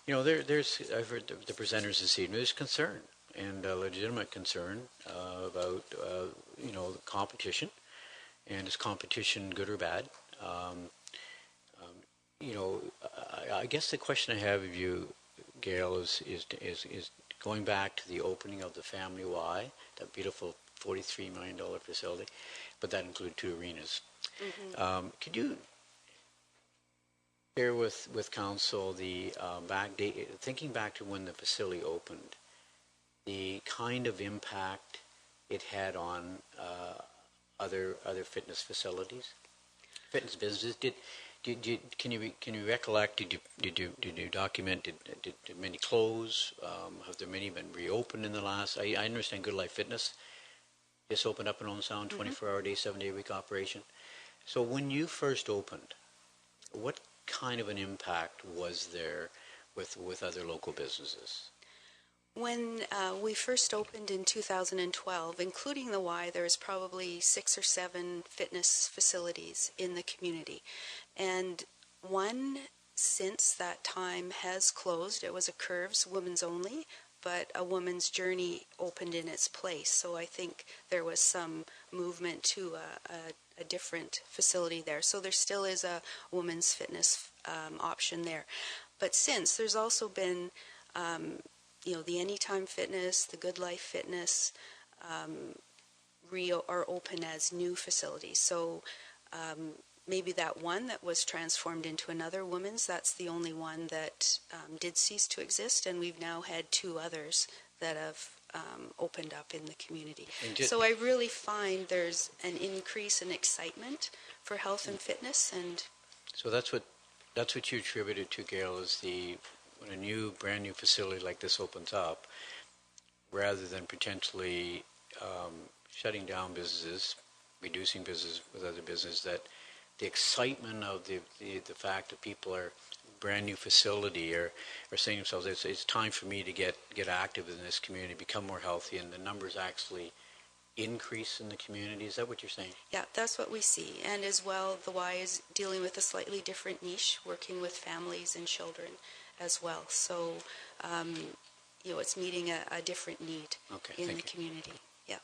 I've heard the presenters this evening. There's concern, and legitimate concern about competition, and is competition good or bad? I guess the question I have of you, Gail, is going back to the opening of the Family Y, that beautiful $43 million facility, but that included 2 arenas. Mm-hmm. Could you share with council the thinking back to when the facility opened, the kind of impact it had on other fitness facilities, fitness businesses? Can you recollect? Did you document? Did many close? Have there many been reopened in the last? I understand Good Life Fitness just opened up in Owen Sound, 24-hour day, 7-day-a-week operation. So when you first opened, what kind of an impact was there with other local businesses? When we first opened in 2012, including the Y, there was probably 6 or 7 fitness facilities in the community. And one since that time has closed. It was a Curves Women's Only, but a Woman's Journey opened in its place. So I think there was some movement to a different facility there. So there still is a women's fitness option there. But since, there's also been the Anytime Fitness, the Good Life Fitness, are open as new facilities. So maybe that one that was transformed into another women's, that's the only one that did cease to exist, and we've now had 2 others that have opened up in the community. So I really find there's an increase in excitement for health and fitness, and so that's what you attributed to, Gail, is when a brand new facility like this opens up, rather than potentially shutting down businesses, reducing business with other business, that the excitement of the fact that people are brand new facility are saying to themselves, it's time for me to get active in this community, become more healthy, and the numbers actually increase in the community. Is that what you're saying? Yeah, that's what we see. And as well, the Y is dealing with a slightly different niche, working with families and children as well. So, it's meeting a different need in the community. Yeah.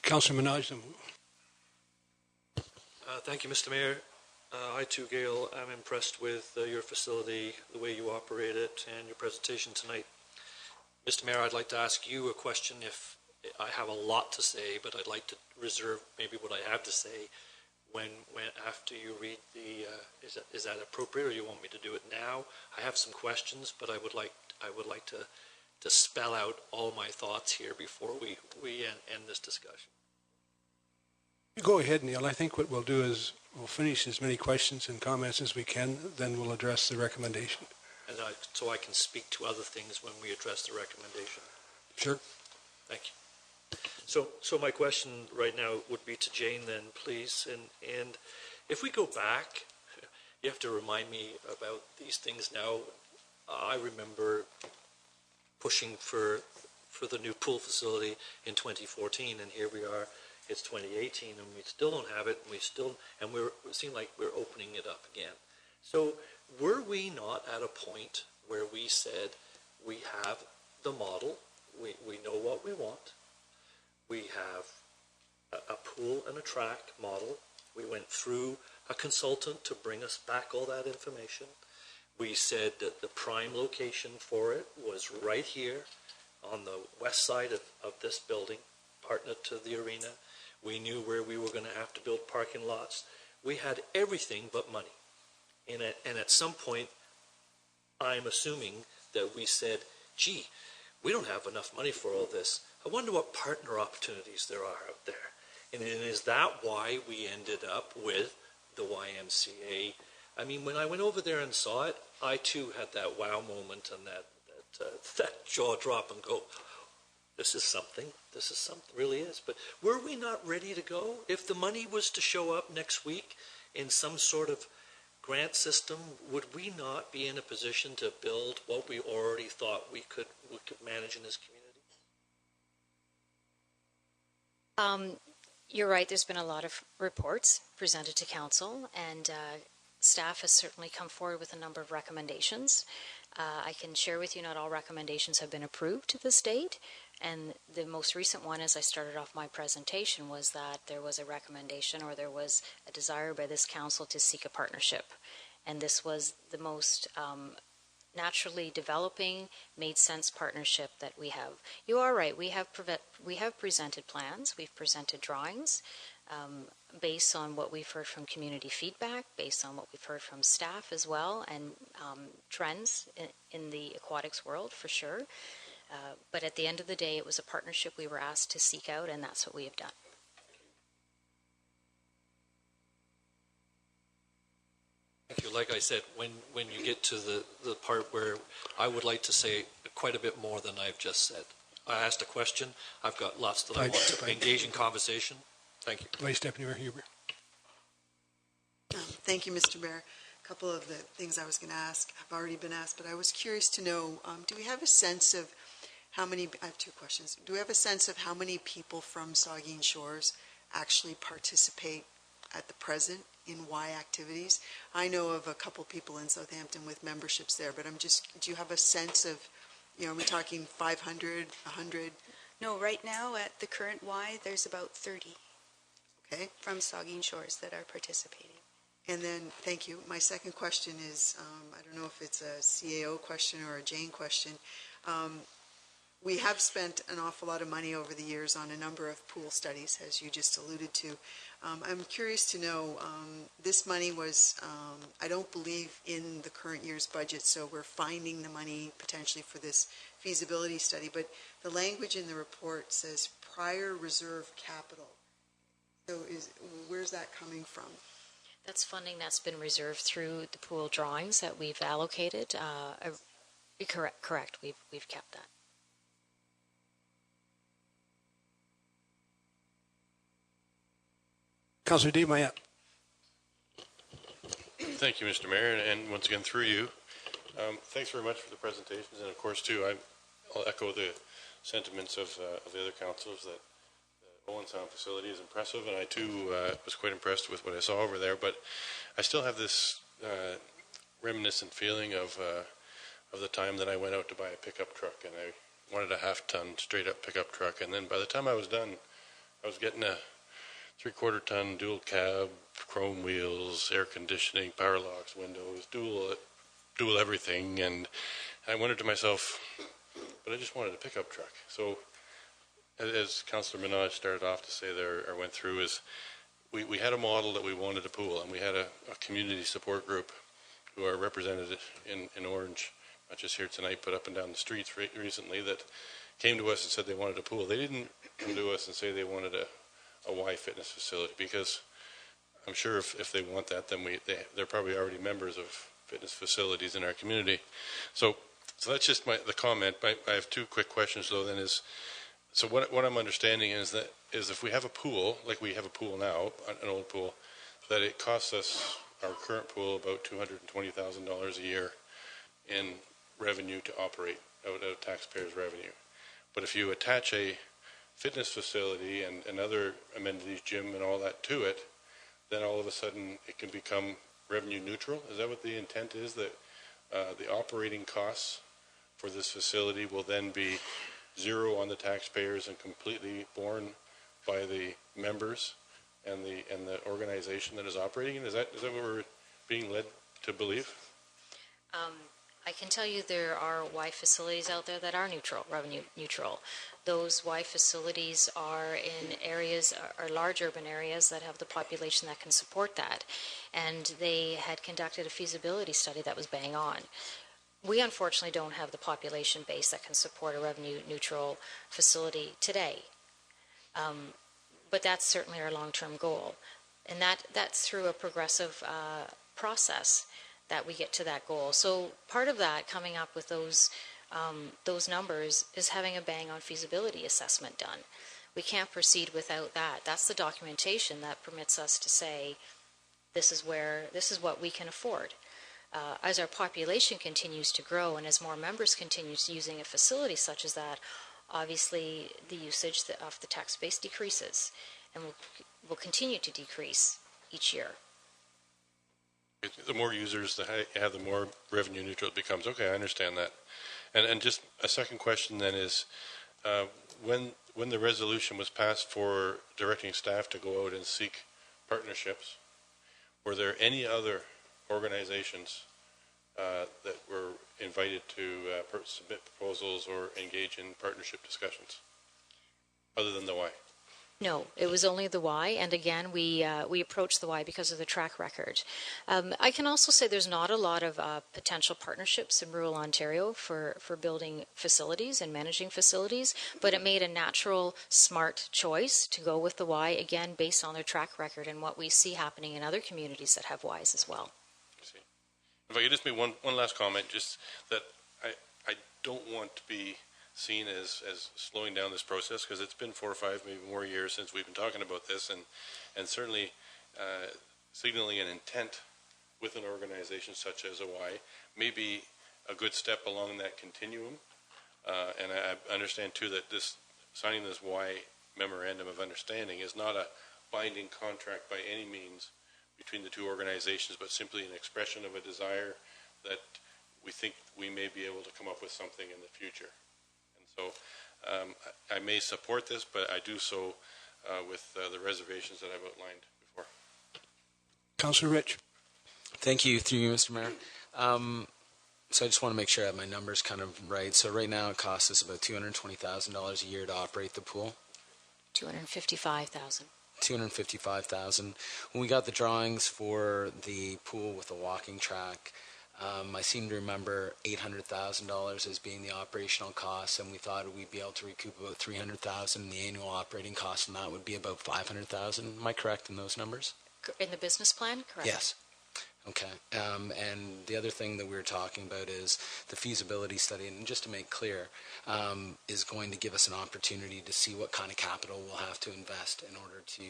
Councillor Minaj. Thank you, Mr. Mayor. I too, Gail, am impressed with your facility, the way you operate it, and your presentation tonight. Mr. Mayor, I'd like to ask you a question. If I have a lot to say, but I'd like to reserve maybe what I have to say when after you read the. Is that appropriate, or you want me to do it now? I have some questions, but I would like to spell out all my thoughts here before we end this discussion. Go ahead, Neil. I think what we'll do is we'll finish as many questions and comments as we can, then we'll address the recommendation. and so I can speak to other things when we address the recommendation. Sure. Thank you. So my question right now would be to Jane then, please. And if we go back, you have to remind me about these things now. I remember pushing for the new pool facility in 2014, and here we are. It's 2018, and we still don't have it. It seems like we're opening it up again. So were we not at a point where we said we have the model, we know what we want, we have a pool and a track model, we went through a consultant to bring us back all that information, we said that the prime location for it was right here on the west side of this building, partner to the arena. We knew where we were going to have to build parking lots. We had everything but money. And at some point, I'm assuming that we said, gee, we don't have enough money for all this. I wonder what partner opportunities there are out there. And is that why we ended up with the YMCA? I mean, when I went over there and saw it, I too had that wow moment and that jaw drop and go, this is something, really is. But were we not ready to go? If the money was to show up next week in some sort of grant system, would we not be in a position to build what we already thought we could manage in this community? You're right, there's been a lot of reports presented to council, and staff has certainly come forward with a number of recommendations. I can share with you not all recommendations have been approved to this date, and the most recent one, as I started off my presentation, was that there was a recommendation or there was a desire by this council to seek a partnership. And this was the most naturally developing, made sense partnership that we have. You are right, we have presented plans, we've presented drawings, based on what we've heard from community feedback, based on what we've heard from staff as well, and trends in the aquatics world for sure. But at the end of the day, it was a partnership we were asked to seek out, and that's what we have done. Thank you. Like I said, when you get to the part where I would like to say quite a bit more than I've just said. I asked a question. I've got lots that I want to engage in conversation. Thank you. Vice Deputy Mayor Huber. Thank you, Mr. Mayor. A couple of the things I was going to ask have already been asked, but I was curious to know, do we have a sense of how many, I have two questions. Do we have a sense of how many people from Saugeen Shores actually participate at the present in Y activities? I know of a couple people in Southampton with memberships there, but do you have a sense of, are we talking 500, 100? No, right now at the current Y, there's about 30 from Saugeen Shores that are participating. And then, thank you. My second question is, I don't know if it's a CAO question or a Jane question. We have spent an awful lot of money over the years on a number of pool studies, as you just alluded to. I'm curious to know, this money was, I don't believe, in the current year's budget, so we're finding the money potentially for this feasibility study, but the language in the report says prior reserve capital. So where's that coming from? That's funding that's been reserved through the pool drawings that we've allocated. Correct. We've kept that. Councillor Dave Mayette. Thank you, Mr. Mayor, and once again through you. Thanks very much for the presentations, and of course too, I'll echo the sentiments of the other councillors that the Owen Sound facility is impressive, and I too was quite impressed with what I saw over there. But I still have this reminiscent feeling of the time that I went out to buy a pickup truck, and I wanted a half-ton straight-up pickup truck, and then by the time I was done, I was getting a 3/4 ton dual cab, chrome wheels, air conditioning, power locks, windows, dual everything, and I wondered to myself, but I just wanted a pickup truck. So as Councillor Minaj started off to say there, or went through, is we had a model that we wanted a pool, and we had a community support group who are represented in Orange, not just here tonight, but up and down the streets recently, that came to us and said they wanted a pool. They didn't come to us and say they wanted a Y fitness facility, because I'm sure if they want that, then they're probably already members of fitness facilities in our community. So that's just the comment. I have two quick questions though. Then is, so what I'm understanding is if we have a pool, like we have a pool now, an old pool, that it costs us, our current pool, about $220,000 a year in revenue to operate out of taxpayers' revenue. But if you attach a fitness facility and other amenities, gym and all that to it, then all of a sudden it can become revenue neutral. Is that what the intent is, that the operating costs for this facility will then be zero on the taxpayers and completely borne by the members and the organization that is operating? Is that what we're being led to believe? I can tell you there are Y facilities out there that are revenue neutral. Those Y facilities are in areas, are large urban areas that have the population that can support that. And they had conducted a feasibility study that was bang on. We unfortunately don't have the population base that can support a revenue neutral facility today. But that's certainly our long-term goal. And that's through a progressive process that we get to that goal. So part of that, coming up with those numbers, is having a bang-on feasibility assessment done. We can't proceed without that. That's the documentation that permits us to say, this is what we can afford. As our population continues to grow and as more members continue using a facility such as that, obviously the usage of the tax base decreases and will continue to decrease each year. The more users the more revenue neutral it becomes. Okay, I understand that. And just a second question then is, when the resolution was passed for directing staff to go out and seek partnerships, were there any other organizations that were invited to submit proposals or engage in partnership discussions, other than the Y? No, it was only the Y, and again, we approached the Y because of the track record. I can also say there's not a lot of potential partnerships in rural Ontario for building facilities and managing facilities, but it made a natural, smart choice to go with the Y, again, based on their track record and what we see happening in other communities that have Ys as well. I see. If I could just make one last comment, just that I don't want to be seen as slowing down this process, because it's been 4 or 5, maybe more years since we've been talking about this, and certainly signaling an intent with an organization such as a Y may be a good step along that continuum. And I understand too that signing this Y memorandum of understanding is not a binding contract by any means between the two organizations, but simply an expression of a desire that we think we may be able to come up with something in the future. So I may support this, but I do so with the reservations that I've outlined before. Councillor Rich. Thank you, through you, Mr. Mayor. So I just want to make sure I have my numbers kind of right. So right now it costs us about $220,000 a year to operate the pool. $255,000. $255,000. When we got the drawings for the pool with the walking track, I seem to remember $800,000 as being the operational costs, and we thought we'd be able to recoup about $300,000 in the annual operating cost, and that would be about $500,000. Am I correct in those numbers? In the business plan, correct? Yes. Okay. And the other thing that we were talking about is the feasibility study, and just to make clear, is going to give us an opportunity to see what kind of capital we'll have to invest in order to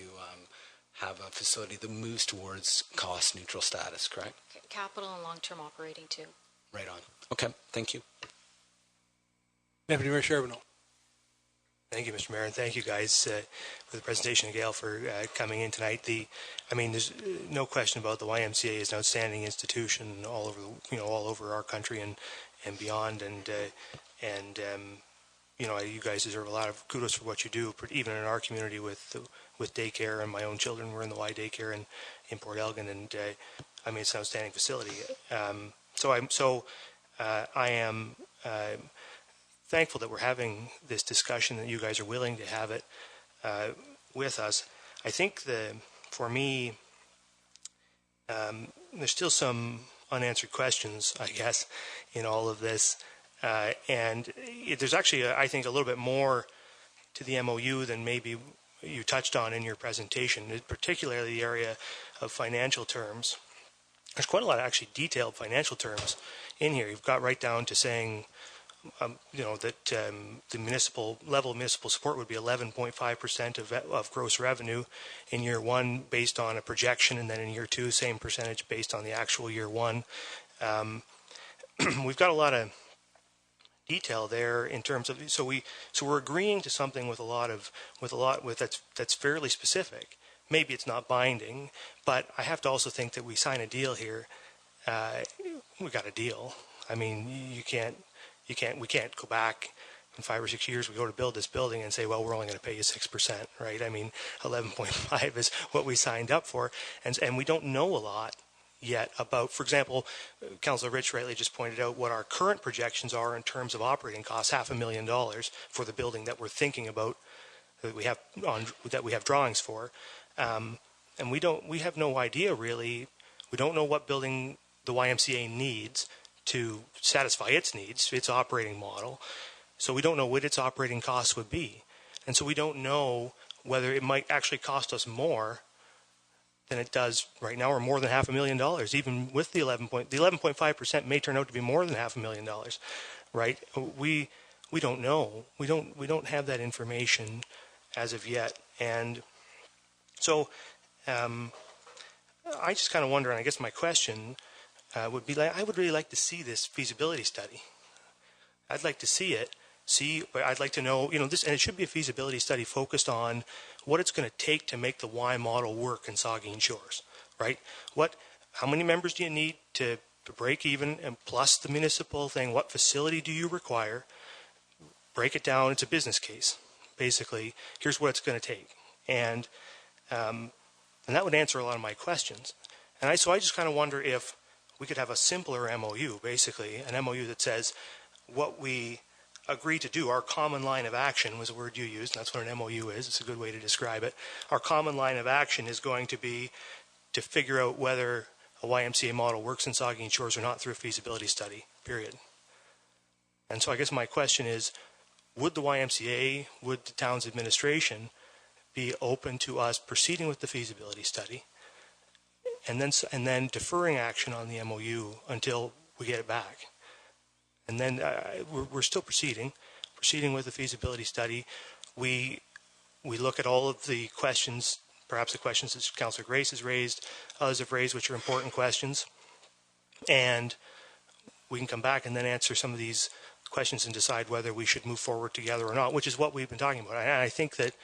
have a facility that moves towards cost neutral status, correct? Capital and long-term operating too. Right on. Okay, thank you. Deputy Mayor Charbonneau. Thank you, Mr. Mayor, and thank you guys for the presentation, and Gail for coming in tonight. There's no question about the YMCA is an outstanding institution all over our country and beyond, and you guys deserve a lot of kudos for what you do, even in our community with daycare, and my own children were in the Y daycare in Port Elgin, and it's an outstanding facility. I am thankful that we're having this discussion, that you guys are willing to have it with us. I think for me, there's still some unanswered questions, I guess, in all of this. And there's actually, I think, a little bit more to the MOU than maybe you touched on in your presentation, particularly the area of financial terms. there's quite a lot of actually detailed financial terms in here. You've got right down to saying, that the municipal support would be 11.5% of gross revenue in year one based on a projection, and then in year two, same percentage based on the actual year one. We've got a lot of detail there in terms of so we're agreeing to something with that's fairly specific. Maybe it's not binding, but I have to also think that we sign a deal here. We got a deal. I mean, we can't go back in 5 or 6 years. We go to build this building and say, well, we're only going to pay you 6%, right? I mean, 11.5 is what we signed up for, and we don't know a lot yet about, for example, Councillor Rich rightly just pointed out what our current projections are in terms of operating costs, $500,000 for the building that we're thinking about, that we have drawings for, and we have no idea really. We don't know what building the YMCA needs to satisfy its needs, its operating model. So we don't know what its operating costs would be, and so we don't know whether it might actually cost us more than it does right now, or more than $500,000. Even with the 11.5% may turn out to be more than $500,000, right? We don't know. We don't have that information as of yet, and so I just kind of wonder. And I guess my question would be, I would really like to see this feasibility study. I'd like to see it. But I'd like to know, this, and it should be a feasibility study focused on what it's going to take to make the Y model work in Saugeen Shores, right? How many members do you need to break even, and plus the municipal thing? What facility do you require? Break it down. It's a business case, basically. Here's what it's going to take, and that would answer a lot of my questions. And so I just kind of wonder if we could have a simpler MOU, basically, an MOU that says what we agree to do. Our common line of action was a word you used, and that's what an MOU is. It's a good way to describe it. Our common line of action is going to be to figure out whether a YMCA model works in Saugeen Shores or not through a feasibility study, period. And so I guess my question is, would the YMCA, would the town's administration be open to us proceeding with the feasibility study and then deferring action on the MOU until we get it back? And then we're still proceeding with the feasibility study. We look at all of the questions, perhaps the questions that Councillor Grace has raised, others have raised, which are important questions. And we can come back and then answer some of these questions and decide whether we should move forward together or not, which is what we've been talking about. And I think that,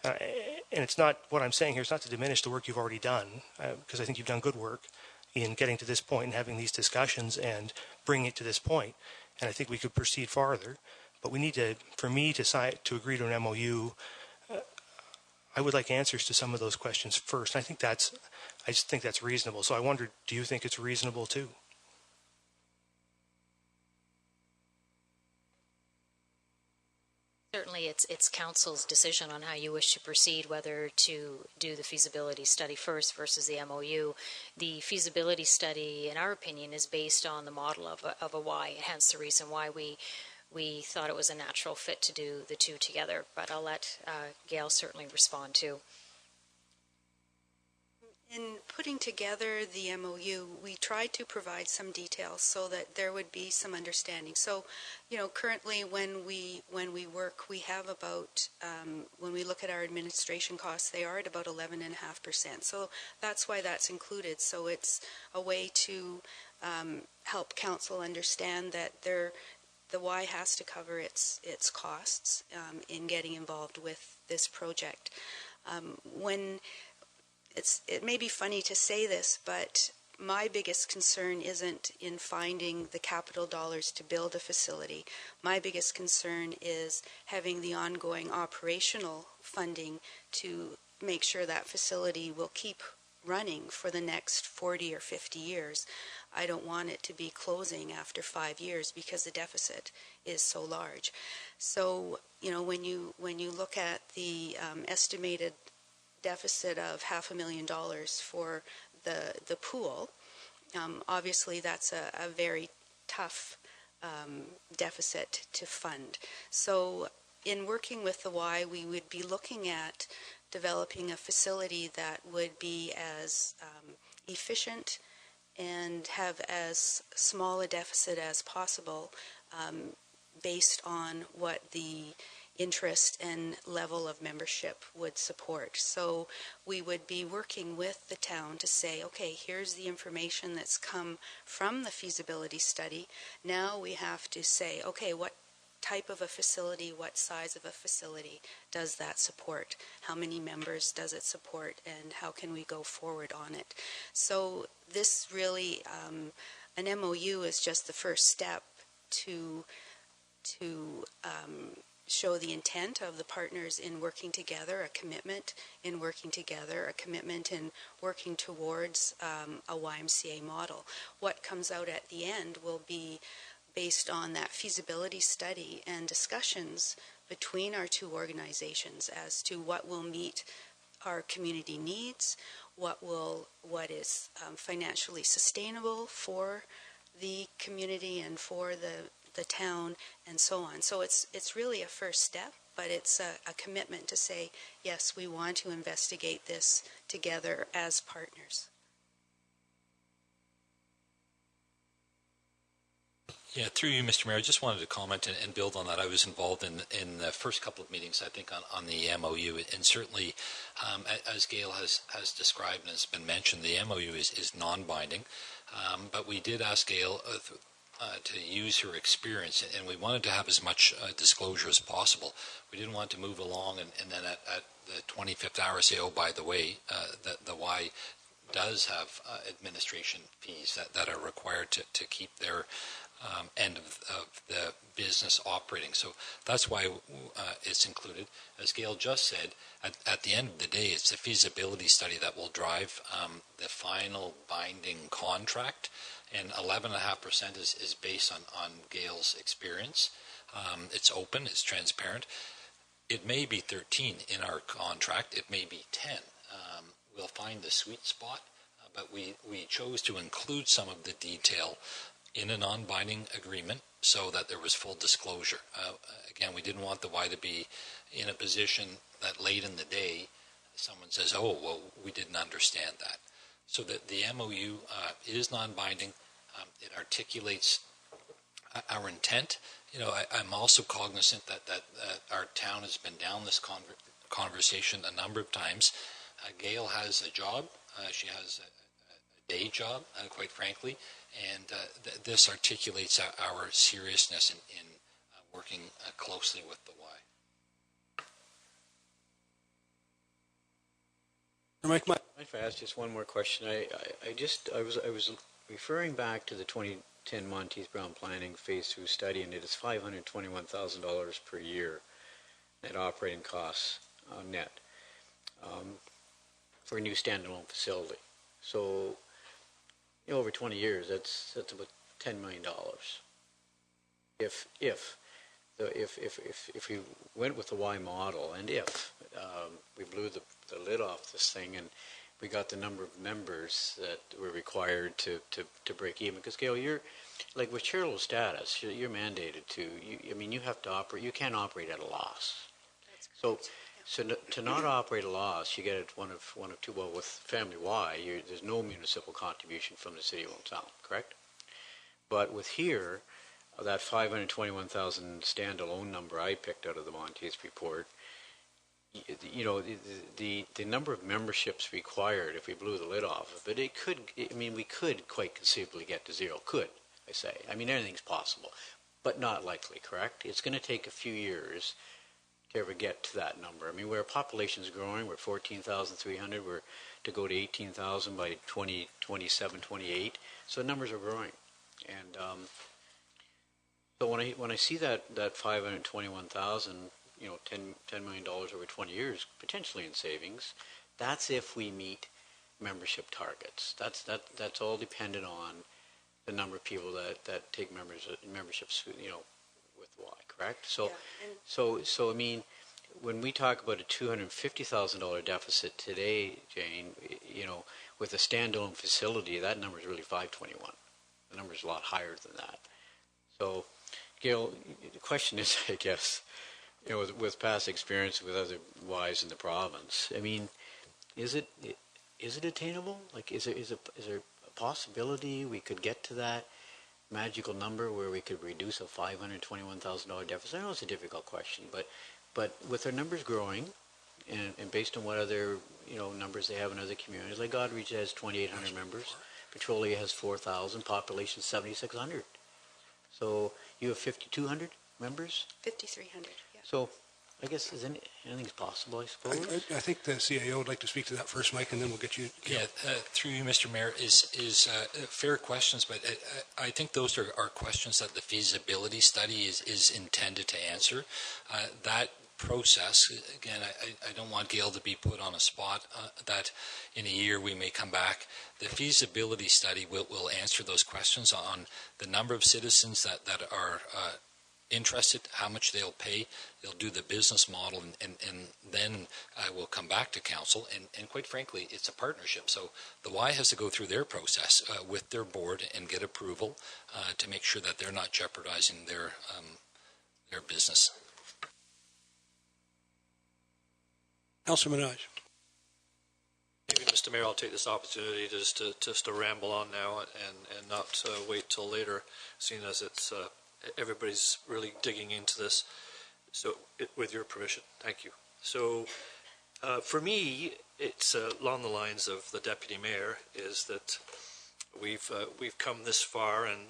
and it's not, what I'm saying here is not to diminish the work you've already done, because I think you've done good work in getting to this point and having these discussions and bringing it to this point. And I think we could proceed farther, but we need to, for me to agree to an MOU, I would like answers to some of those questions first. And I just think that's reasonable. So I wonder, do you think it's reasonable too? Certainly, it's council's decision on how you wish to proceed, whether to do the feasibility study first versus the MOU. The feasibility study, in our opinion, is based on the model of a Y, hence the reason why we thought it was a natural fit to do the two together. But I'll let Gail certainly respond too. In putting together the MOU, we tried to provide some details so that there would be some understanding. So, currently when we work, we have about, when we look at our administration costs, they are at about 11.5%. So that's why that's included. So it's a way to help council understand that the Y has to cover its costs in getting involved with this project. It may be funny to say this, but my biggest concern isn't in finding the capital dollars to build a facility. My biggest concern is having the ongoing operational funding to make sure that facility will keep running for the next 40 or 50 years. I don't want it to be closing after 5 years because the deficit is so large. So, when you look at the estimated deficit of $500,000 for the pool, obviously that's a very tough deficit to fund. So in working with the Y, we would be looking at developing a facility that would be as efficient and have as small a deficit as possible based on what the interest and level of membership would support. So we would be working with the town to say, okay, here's the information that's come from the feasibility study. Now we have to say, okay, what type of a facility, what size of a facility does that support? How many members does it support, and how can we go forward on it? So this really, an MOU is just the first step to show the intent of the partners in working together, a commitment in working together, a commitment in working towards a YMCA model. What comes out at the end will be based on that feasibility study and discussions between our two organizations as to what will meet our community needs, what is financially sustainable for the community and for the town, and so on. So it's really a first step, but it's a commitment to say, yes, we want to investigate this together as partners. Yeah, through you, Mr. Mayor, I just wanted to comment and build on that. I was involved in the first couple of meetings, I think, on the MOU, and certainly, as Gail has described and has been mentioned, the MOU is non-binding, but we did ask Gail to use her experience, and we wanted to have as much disclosure as possible. We didn't want to move along and then at the 25th hour say, oh, by the way, the Y does have administration fees that are required to keep their end of the business operating. So that's why it's included. As Gail just said, at the end of the day, it's a feasibility study that will drive the final binding contract, and 11.5% is based on Gail's experience. It's open, it's transparent. It may be 13 in our contract, it may be 10. We'll find the sweet spot, but we chose to include some of the detail in a non-binding agreement so that there was full disclosure. Again, we didn't want the Y to be in a position that late in the day someone says, oh, well, we didn't understand that. So that the MOU is non-binding. It articulates our intent. You know, I'm also cognizant that our town has been down this conversation a number of times. Gail has a job. She has a day job, quite frankly, and this articulates our seriousness in working closely with the Y. If I ask just one more question, I was referring back to the 2010 Monteith Brown Planning Phase 2 study, and it is $521,000 per year net operating costs net for a new standalone facility. So, you know, over 20 years, that's about $10 million. If we went with the Y model, and if we blew the lid off this thing and we got the number of members that were required to break even, because Gail, you're like with charitable status, you're mandated to. You have to operate. You can't operate at a loss. So to not operate a loss, you get it one of two. Well, with Family Y, there's no municipal contribution from the city of Lone Town, correct? But with here, that 521,000 standalone number I picked out of the Monteith report, you know, the number of memberships required if we blew the lid off of it, we could quite conceivably get to zero. Could, I say. I mean, anything's possible, but not likely, correct? It's going to take a few years to ever get to that number. I mean, where our population is growing, we're 14,300, we're to go to 18,000 by 2027, 28. So the numbers are growing. And so when I see that 521,000, you know, $10 million over 20 years, potentially in savings, that's if we meet membership targets. That's all dependent on the number of people that take memberships, you know, with Y, correct? So, yeah. So I mean, when we talk about a $250,000 deficit today, Jane, you know, with a standalone facility, that number is really 521. The number is a lot higher than that. So, Gail, the question is, I guess, you know, with past experience with other Ys in the province, I mean, is it attainable? Like, is there possibility we could get to that magical number where we could reduce a $521,000 deficit? I know it's a difficult question, but with our numbers growing, and based on what other numbers they have in other communities, like Goderich has 2,800 members, Petrolia has 4,000, population 7,600. So you have 5,200 members? 5,300, yeah. So I guess anything's possible, I suppose. I think the CAO would like to speak to that first, Mike, and then we'll get you. Yeah, through you, Mr. Mayor, is fair questions, but I think those are questions that the feasibility study is intended to answer. That process, again, I don't want Gail to be put on a spot that in a year we may come back. The feasibility study will answer those questions on the number of citizens that are interested, how much they'll pay. They'll do the business model, and then I will come back to council. And quite frankly, it's a partnership. So the Y has to go through their process with their board and get approval to make sure that they're not jeopardizing their business. Councilor Minaj. Maybe, Mr. Mayor, I'll take this opportunity just to ramble on now and not wait till later, seeing as it's everybody's really digging into this. So, with your permission, thank you. So, for me, it's along the lines of the deputy mayor. Is that we've come this far, and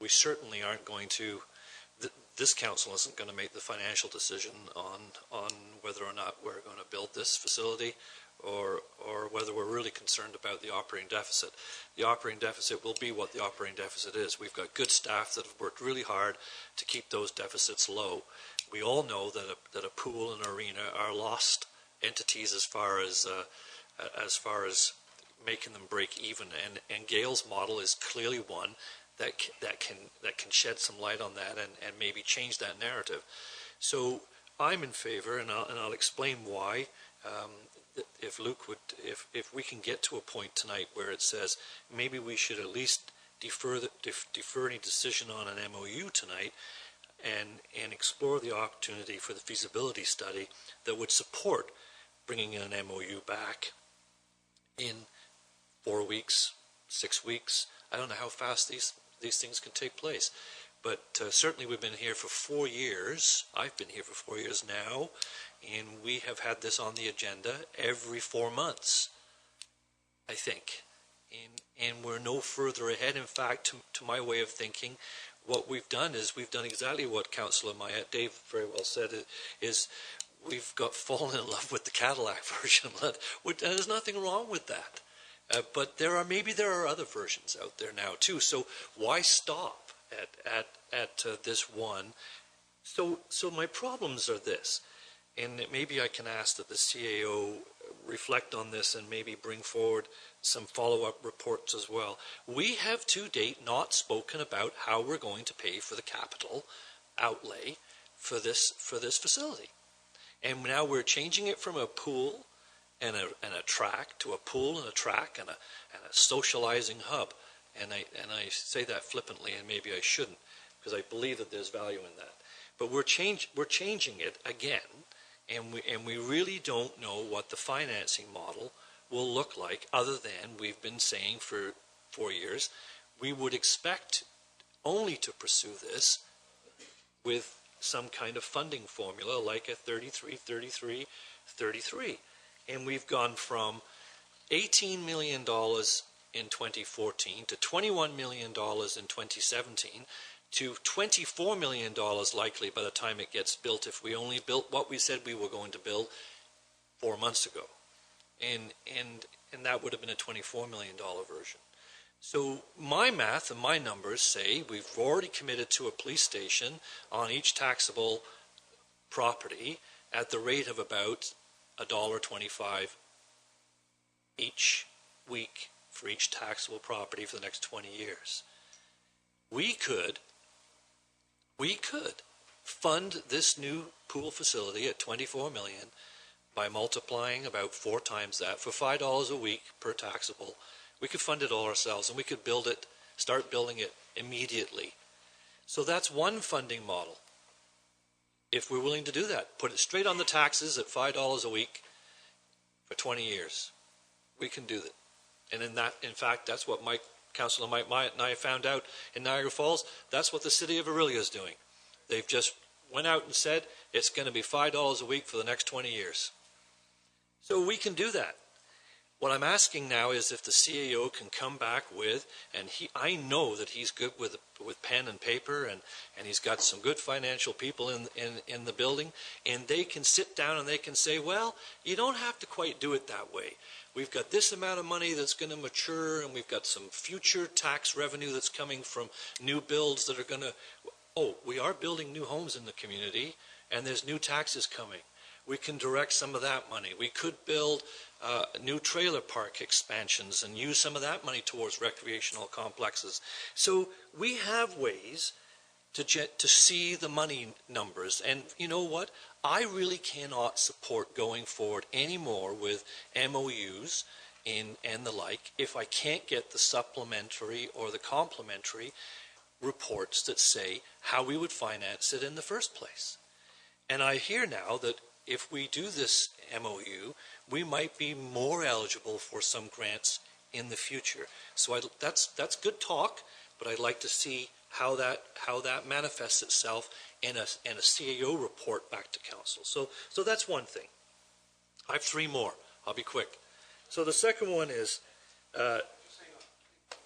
we certainly aren't going to. This council isn't going to make the financial decision on whether or not we're going to build this facility, or whether we're really concerned about the operating deficit. The operating deficit will be what the operating deficit is. We've got good staff that have worked really hard to keep those deficits low. We all know that a pool and an arena are lost entities as far as making them break even. And Gail's model is clearly one that can shed some light on that and maybe change that narrative. So I'm in favor, and I'll explain why. If Luke would, if we can get to a point tonight where it says maybe we should at least defer any decision on an MOU tonight, and explore the opportunity for the feasibility study that would support bringing an MOU back in 4 weeks, 6 weeks. I don't know how fast these things can take place. But certainly we've been here for 4 years. I've been here for 4 years now, and we have had this on the agenda every 4 months, I think. And we're no further ahead. In fact, to my way of thinking, what we've done is we've done exactly what Councillor Mayette, Dave very well said, is we've got fallen in love with the Cadillac version. And there's nothing wrong with that. But there are other versions out there now too. So why stop at this one? So my problems are this, and maybe I can ask that the CAO reflect on this and maybe bring forward some follow-up reports as well. We have to date not spoken about how we're going to pay for the capital outlay for this facility, and now we're changing it from a pool and a track to a pool and a track and a socializing hub. And I say that flippantly, and maybe I shouldn't, because I believe that there's value in that. But we're changing it again, and we really don't know what the financing model will look like, other than we've been saying for 4 years. We would expect only to pursue this with some kind of funding formula, like a 33-33-33. And we've gone from $18 million in 2014 to $21 million in 2017 to $24 million likely by the time it gets built, if we only built what we said we were going to build 4 months ago. And that would have been a $24 million version. So my math and my numbers say we've already committed to a police station on each taxable property at the rate of about $1.25 each week for each taxable property for the next 20 years. We could fund this new pool facility at $24 million by multiplying about 4 times that for $5 a week per taxable. We could fund it all ourselves, and we could start building it immediately. So that's one funding model. If we're willing to do that, put it straight on the taxes at $5 a week for 20 years. We can do that. And in fact, that's what Councillor Mike Myatt and I found out in Niagara Falls. That's what the city of Orillia is doing. They've just went out and said it's going to be $5 a week for the next 20 years. So we can do that. What I'm asking now is if the CAO can come back with, and I know that he's good with pen and paper, and he's got some good financial people in the building, and they can sit down and they can say, well, you don't have to quite do it that way. We've got this amount of money that's going to mature, and we've got some future tax revenue that's coming from new builds that are going to, we are building new homes in the community, and there's new taxes coming. We can direct some of that money. We could build new trailer park expansions and use some of that money towards recreational complexes. So we have ways to see the money numbers. And you know what? I really cannot support going forward anymore with MOUs and the like if I can't get the supplementary or the complementary reports that say how we would finance it in the first place. And I hear now that if we do this MOU, we might be more eligible for some grants in the future. So that's good talk, but I'd like to see how that manifests itself in a CAO report back to council. So that's one thing. I have three more. I'll be quick. So the second one is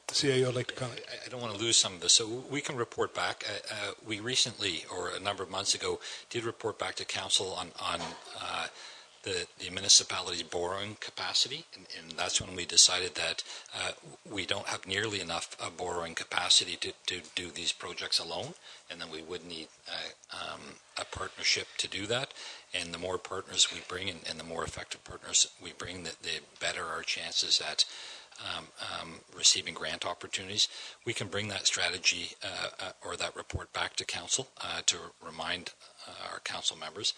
CAO would like to comment. I don't want to lose some of this, so we can report back. We recently, or a number of months ago, did report back to council on the municipality's borrowing capacity, and that's when we decided that we don't have nearly enough borrowing capacity to do these projects alone, and then we would need a partnership to do that. And the more partners we bring in, and the more effective partners we bring, the better our chances at receiving grant opportunities. We can bring that strategy or that report back to council to remind our council members.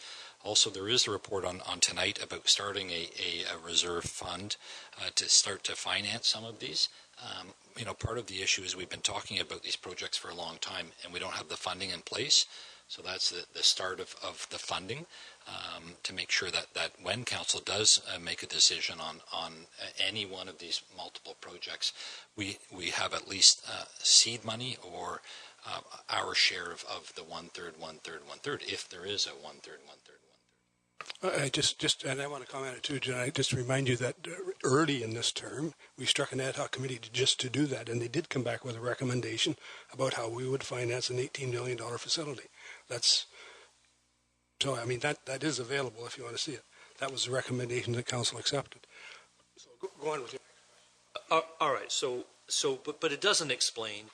Also, there is a report on tonight about starting a reserve fund to start to finance some of these. Part of the issue is we've been talking about these projects for a long time and we don't have the funding in place. So that's the start of the funding to make sure that when council does make a decision on any one of these multiple projects, we have at least seed money or our share of the 1/3, 1/3, 1/3, if there is a 1/3, 1/3. And I want to comment on it too, Jen. I just remind you that early in this term, we struck an ad hoc committee just to do that, and they did come back with a recommendation about how we would finance an $18 million facility. That is available if you want to see it. That was the recommendation that council accepted. So go on with your all right. But it doesn't explain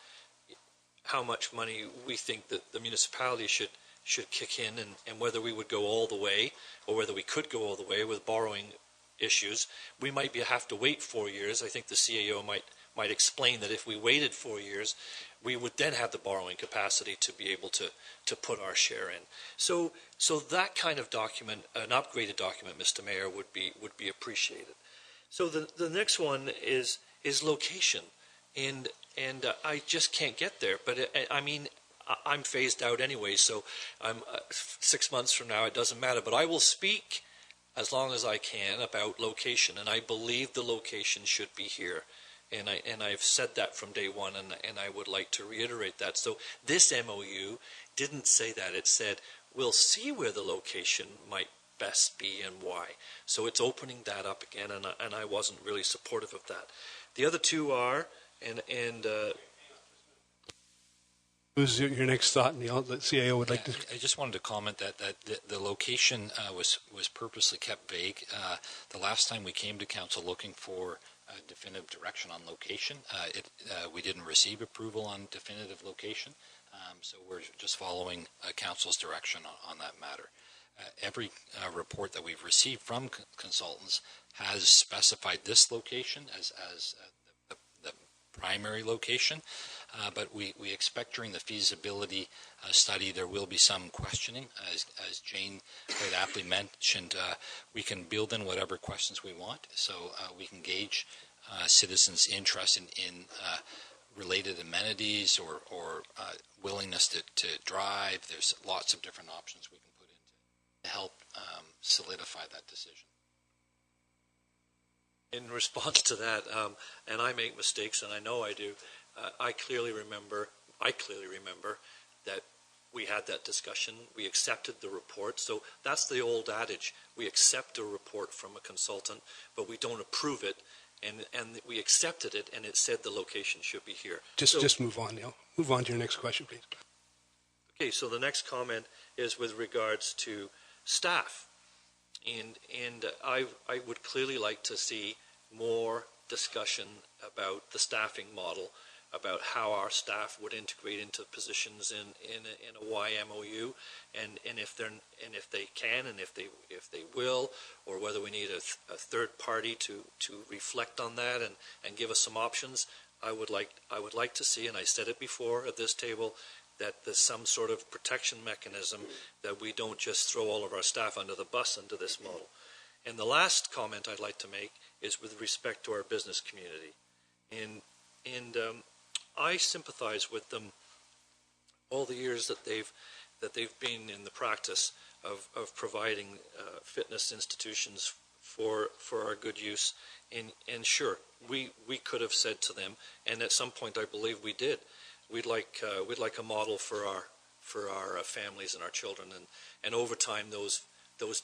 how much money we think that the municipality should kick in, and whether we would go all the way or whether we could go all the way with borrowing issues. We might have to wait 4 years. I think the CAO might explain that if we waited 4 years, we would then have the borrowing capacity to be able to put our share in. So that kind of document, an upgraded document, Mr. Mayor, would be appreciated. So the next one is location, and I just can't get there. But I'm phased out anyway, so I'm 6 months from now, it doesn't matter. But I will speak as long as I can about location, and I believe the location should be here. And I've said that from day one, and I would like to reiterate that. So this MOU didn't say that. It said, we'll see where the location might best be and why. So it's opening that up again, and I wasn't really supportive of that. The other two are, Who's your next thought, and the CAO would like to... I just wanted to comment that the location was purposely kept vague. The last time we came to council looking for definitive direction on location, we didn't receive approval on definitive location, so we're just following council's direction on that matter. Every report that we've received from consultants has specified this location as the primary location. But we expect during the feasibility study there will be some questioning. As Jane quite aptly mentioned, we can build in whatever questions we want, so we can gauge citizens' interest in related amenities or willingness to drive. There's lots of different options we can put in to help solidify that decision. in response to that, and I make mistakes, and I know I do. I clearly remember that we had that discussion. We accepted the report. So that's the old adage: we accept a report from a consultant, but we don't approve it. And we accepted it, and it said the location should be here. Just move on, Neil. Move on to your next question, please. Okay, so the next comment is with regards to staff. And I would clearly like to see more discussion about the staffing model, about how our staff would integrate into positions in a YMOU, and if they can, and if they will, or whether we need a third party to reflect on that and give us some options. I would like to see, and I said it before at this table, that there's some sort of protection mechanism, that we don't just throw all of our staff under the bus into this model. And the last comment I'd like to make is with respect to our business community. And I sympathize with them all the years that they've been in the practice of providing fitness institutions for our good use. And sure, we could have said to them, and at some point I believe we did, we'd like a model for our families and our children, and over time those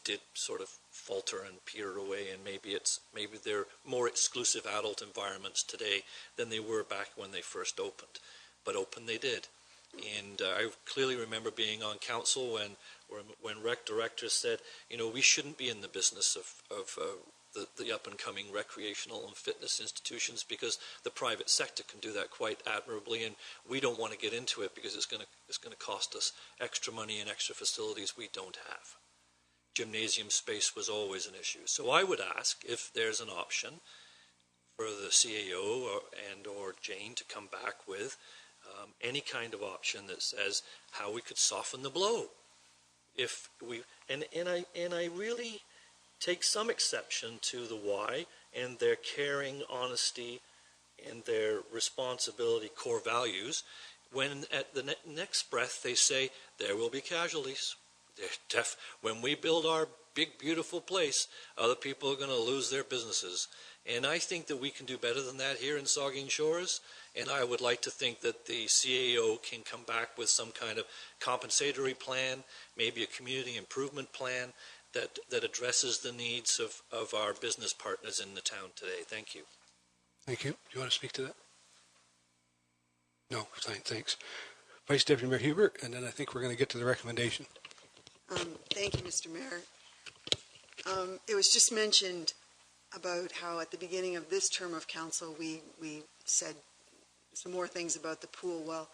did sort of falter and peter away, and maybe they're more exclusive adult environments today than they were back when they first opened, but open they did. And I clearly remember being on council when rec directors said, we shouldn't be in the business of the up-and-coming recreational and fitness institutions, because the private sector can do that quite admirably, and we don't want to get into it because it's going to cost us extra money and extra facilities we don't have. Gymnasium space was always an issue. So I would ask if there's an option for the CAO or Jane to come back with any kind of option that says how we could soften the blow. If we and I really take some exception to the Y and their caring, honesty, and their responsibility core values, when at the next breath they say there will be casualties. When we build our big, beautiful place, other people are going to lose their businesses. And I think that we can do better than that here in Saugeen Shores. And I would like to think that the CAO can come back with some kind of compensatory plan, maybe a community improvement plan that addresses the needs of our business partners in the town today. Thank you. Thank you. Do you want to speak to that? No, thanks. Vice Deputy Mayor Hubert, and then I think we're going to get to the recommendation. Thank you, Mr. Mayor. It was just mentioned about how at the beginning of this term of council we said some more things about the pool. Well,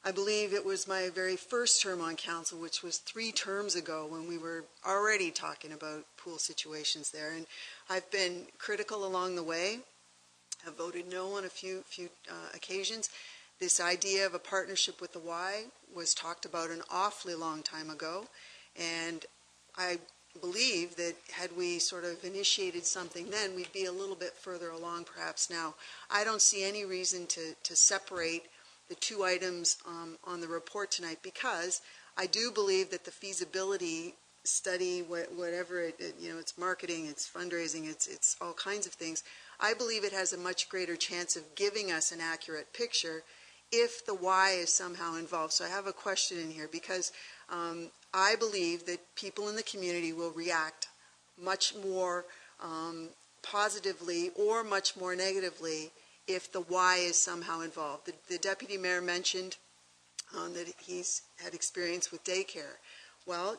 I believe it was my very first term on council, which was 3 terms ago, when we were already talking about pool situations there. And I've been critical along the way. I've voted no on a few occasions. This idea of a partnership with the Y was talked about an awfully long time ago. And I believe that had we sort of initiated something then, we'd be a little bit further along perhaps now. I don't see any reason to separate the 2 items on the report tonight, because I do believe that the feasibility study, whatever it's marketing, it's fundraising, it's all kinds of things. I believe it has a much greater chance of giving us an accurate picture if the Y is somehow involved. So I have a question in here, because I believe that people in the community will react much more positively or much more negatively if the Y is somehow involved. The Deputy Mayor mentioned that he's had experience with daycare. Well,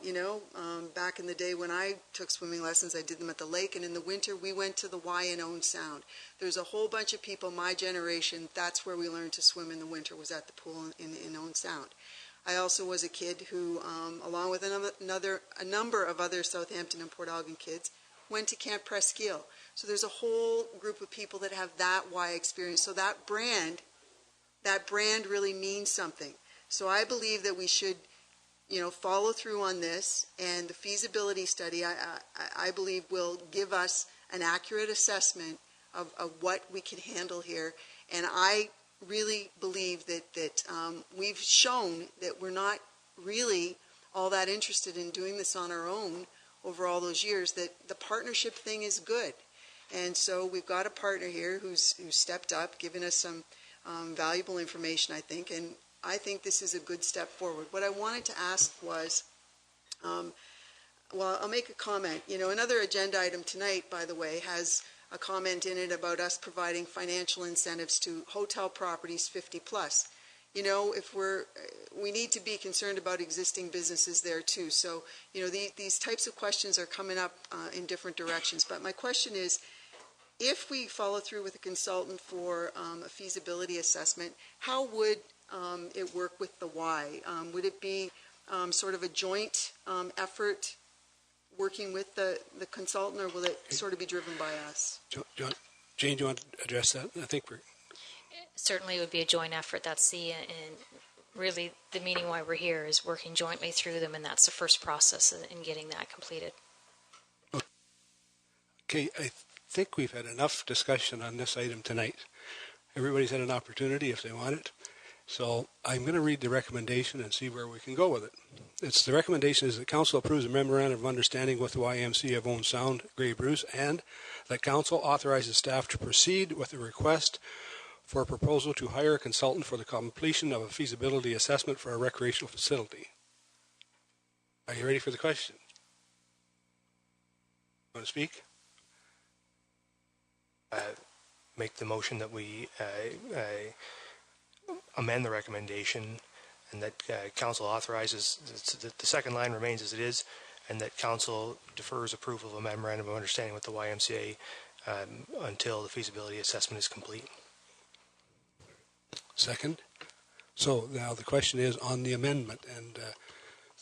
back in the day when I took swimming lessons, I did them at the lake, and in the winter we went to the Y in Owen Sound. There's a whole bunch of people my generation, that's where we learned to swim in the winter, was at the pool in Owen Sound. I also was a kid who, along with a number of other Southampton and Port Elgin kids, went to Camp Presqu'île. So there's a whole group of people that have that Y experience. So that brand really means something. So I believe that we should, follow through on this, and the feasibility study, I believe, will give us an accurate assessment of what we can handle here. And I really believe that we've shown that we're not really all that interested in doing this on our own over all those years, that the partnership thing is good. And so we've got a partner here who's stepped up, given us some valuable information, I think, and I think this is a good step forward. What I wanted to ask was, well, I'll make a comment. You know, another agenda item tonight, by the way, has a comment in it about us providing financial incentives to hotel properties 50 plus. You know, if we need to be concerned about existing businesses there too. So, you know, these types of questions are coming up in different directions. But my question is, if we follow through with a consultant for a feasibility assessment, how would it work with the Y? Would it be sort of a joint effort working with the consultant, or will it sort of be driven by us? Jane, do you want to address that? I think we're... Certainly it would be a joint effort. That's and really the meaning why we're here is working jointly through them, and that's the first process in getting that completed. Okay, I think we've had enough discussion on this item tonight. Everybody's had an opportunity if they want it. So I'm going to read the recommendation and see where we can go with it. The recommendation is that Council approves a memorandum of understanding with the YMCA of Owen Sound, Grey Bruce, and that Council authorizes staff to proceed with a request for a proposal to hire a consultant for the completion of a feasibility assessment for a recreational facility. Are you ready for the question? Want to speak? Make the motion that we amend the recommendation, and that Council authorizes, the second line remains as it is, and that Council defers approval of a memorandum of understanding with the YMCA until the feasibility assessment is complete. Second. So now the question is on the amendment, and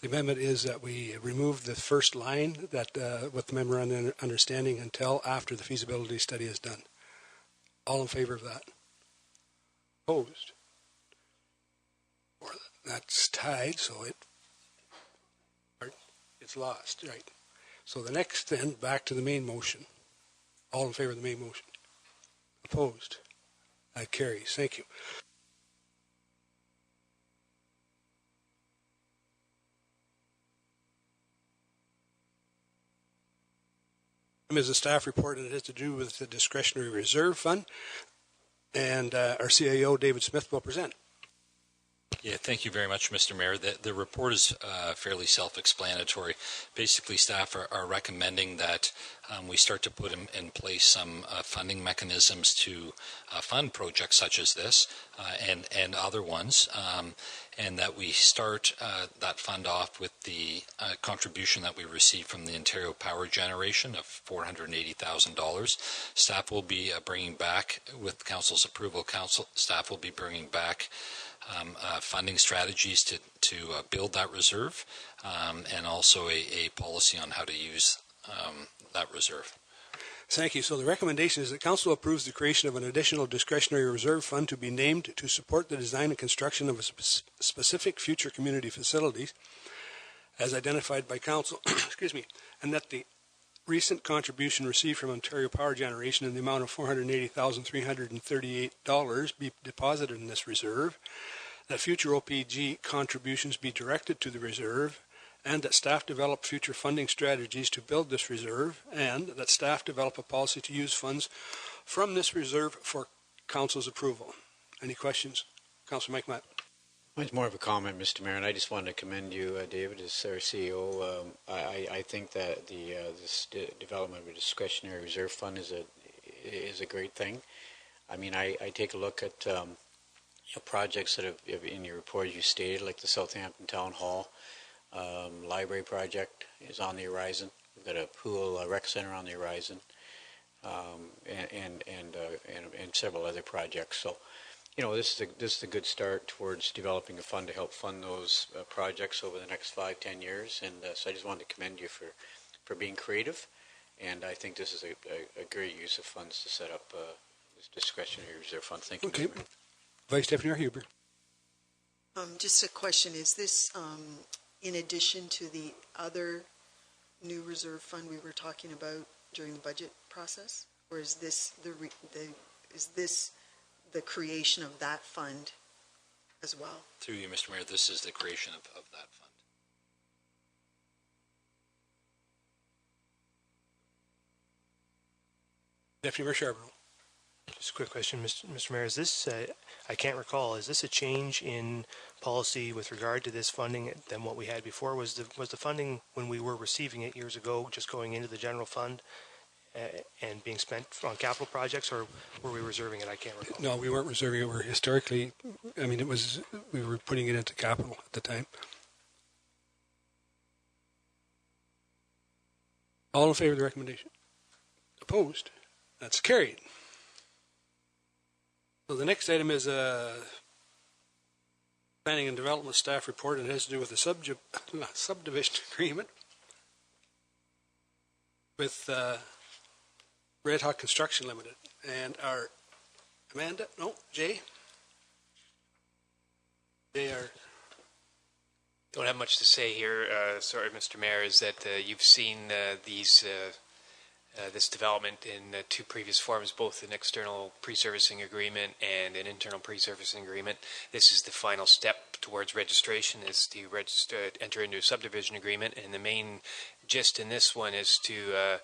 the amendment is that we remove the first line that with the memorandum of understanding until after the feasibility study is done. All in favor of that? Opposed? Or that's tied, so it's lost, right? So the next then, back to the main motion. All in favor of the main motion? Opposed? That carries. Thank you. Is a staff report, and it has to do with the discretionary reserve fund, and our CAO David Smith will present. Yeah, thank you very much, Mr. Mayor. The report is fairly self-explanatory. Basically, staff are recommending that we start to put in place some funding mechanisms to fund projects such as this and other ones, and that we start that fund off with the contribution that we received from the Ontario Power Generation of $480,000. Staff will be bringing back, with Council's approval, staff will be bringing back funding strategies to build that reserve, and also a policy on how to use that reserve. Thank you. So the recommendation is that Council approves the creation of an additional discretionary reserve fund to be named to support the design and construction of a specific future community facilities as identified by Council, excuse me, and that the recent contribution received from Ontario Power Generation in the amount of $480,338 be deposited in this reserve, that future OPG contributions be directed to the reserve, and that staff develop future funding strategies to build this reserve, and that staff develop a policy to use funds from this reserve for Council's approval. Any questions? Councillor Mike Matt. It's more of a comment, Mr. Mayor, and I just wanted to commend you, David, as our CEO. I think that this development of a discretionary reserve fund is a great thing. I mean, I take a look at projects that have in your report you stated, like the Southampton Town Hall. Library project is on the horizon. We've got a pool rec center on the horizon, and several other projects. So, you know, this is a good start towards developing a fund to help fund those projects over the next 5-10 years. And so I just wanted to commend you for being creative, and I think this is a great use of funds to set up this discretionary reserve fund. Thank you. Okay, Vice Deputy Huber. Just a question: is this in addition to the other new reserve fund we were talking about during the budget process, or is this the creation of that fund as well? Through you, Mr. Mayor, this is the creation of that fund. Deputy Mayor Charbonneau. Just a quick question, Mr. Mayor. Is this, I can't recall, is this a change in policy with regard to this funding than what we had before? Was the funding, when we were receiving it years ago, just going into the general fund and being spent on capital projects, or were we reserving it? I can't recall. No, we weren't reserving it. We were historically, I mean, we were putting it into capital at the time. All in favor of the recommendation? Opposed? That's carried. So the next item is a Planning and Development Staff Report, and it has to do with the subdivision agreement with Red Hawk Construction Limited. And our Jay? Don't have much to say here. Sorry, Mr. Mayor, is that you've seen this development in two previous forms, both an external pre-servicing agreement and an internal pre-servicing agreement. This is the final step towards registration, is to enter into a subdivision agreement, and the main gist in this one is to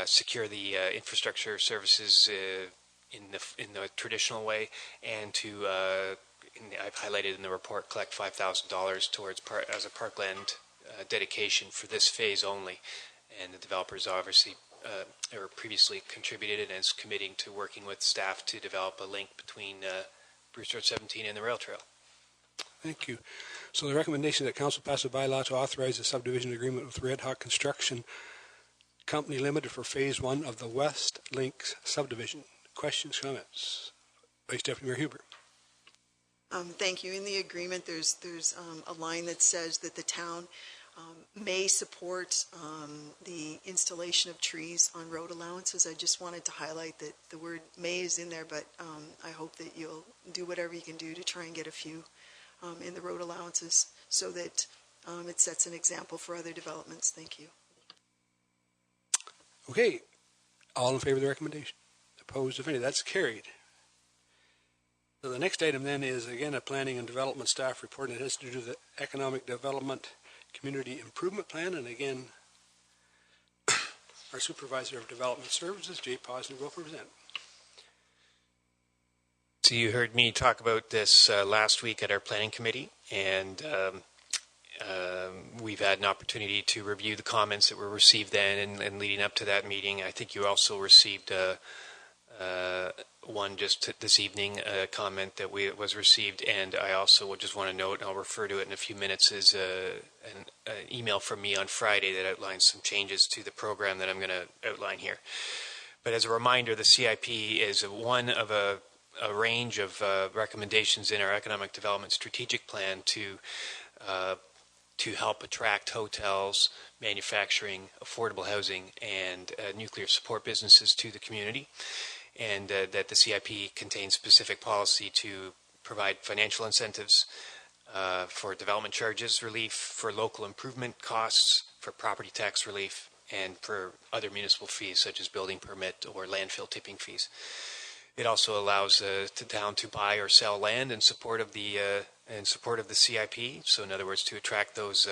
secure the infrastructure services in the traditional way, and to I've highlighted in the report, collect $5,000 towards as a parkland dedication for this phase only. And the developers obviously or previously contributed and is committing to working with staff to develop a link between Bruce Road 17 and the rail trail. Thank you. So the recommendation that Council pass a bylaw to authorize a subdivision agreement with Red Hawk Construction Company Limited for Phase 1 of the West Links subdivision. Questions, comments? Vice Deputy Mayor Huber. Thank you. In the agreement, there's a line that says that the town may support the installation of trees on road allowances. I just wanted to highlight that the word may is in there, but I hope that you'll do whatever you can do to try and get a few in the road allowances so that it sets an example for other developments. Thank you. Okay. All in favor of the recommendation? Opposed, if any? That's carried. So the next item then is, again, a Planning and Development Staff Report, and it has to do with the Economic Development Community Improvement Plan. And again, our Supervisor of Development Services, Jay Posner, will present. So you heard me talk about this last week at our Planning Committee, and we've had an opportunity to review the comments that were received then and leading up to that meeting. I think you also received one just this evening, a comment that was received, and I also just want to note, and I'll refer to it in a few minutes, is an email from me on Friday that outlines some changes to the program that I'm going to outline here. But as a reminder, the CIP is one of a range of recommendations in our Economic Development Strategic Plan to help attract hotels, manufacturing, affordable housing, and nuclear support businesses to the community. And that the CIP contains specific policy to provide financial incentives for development charges relief, for local improvement costs, for property tax relief, and for other municipal fees such as building permit or landfill tipping fees. It also allows the town to buy or sell land in support of the CIP. So in other words, to attract those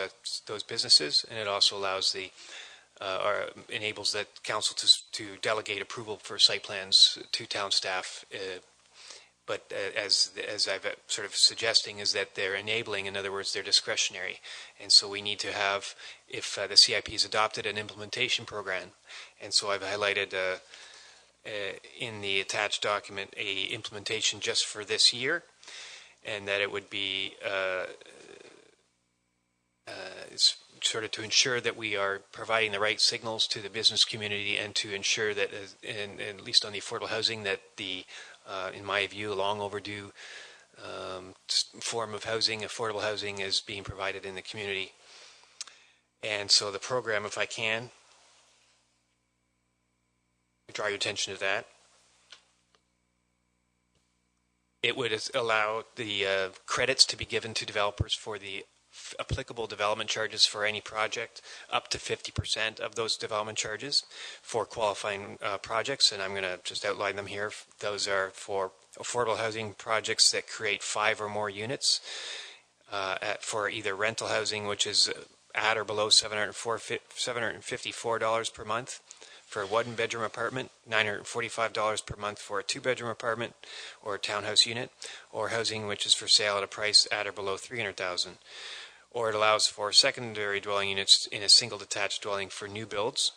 businesses, and it also allows or enables that council to delegate approval for site plans to town staff. But as I've sort of suggesting, is that they're enabling, in other words, they're discretionary. And so we need to have, if the CIP is adopted, an implementation program. And so I've highlighted in the attached document a implementation just for this year, and that it would be sort of to ensure that we are providing the right signals to the business community, and to ensure that, and at least on the affordable housing, that the, in my view, long overdue form of housing, affordable housing, is being provided in the community. And so the program, if I can, draw your attention to that. It would allow the credits to be given to developers for the applicable development charges for any project, up to 50% of those development charges for qualifying projects, and I'm going to just outline them here. Those are for affordable housing projects that create 5 or more units, for either rental housing, which is at or below $754 per month, for a one-bedroom apartment, $945 per month for a two-bedroom apartment or a townhouse unit, or housing which is for sale at a price at or below $300,000. Or it allows for secondary dwelling units in a single detached dwelling for new builds.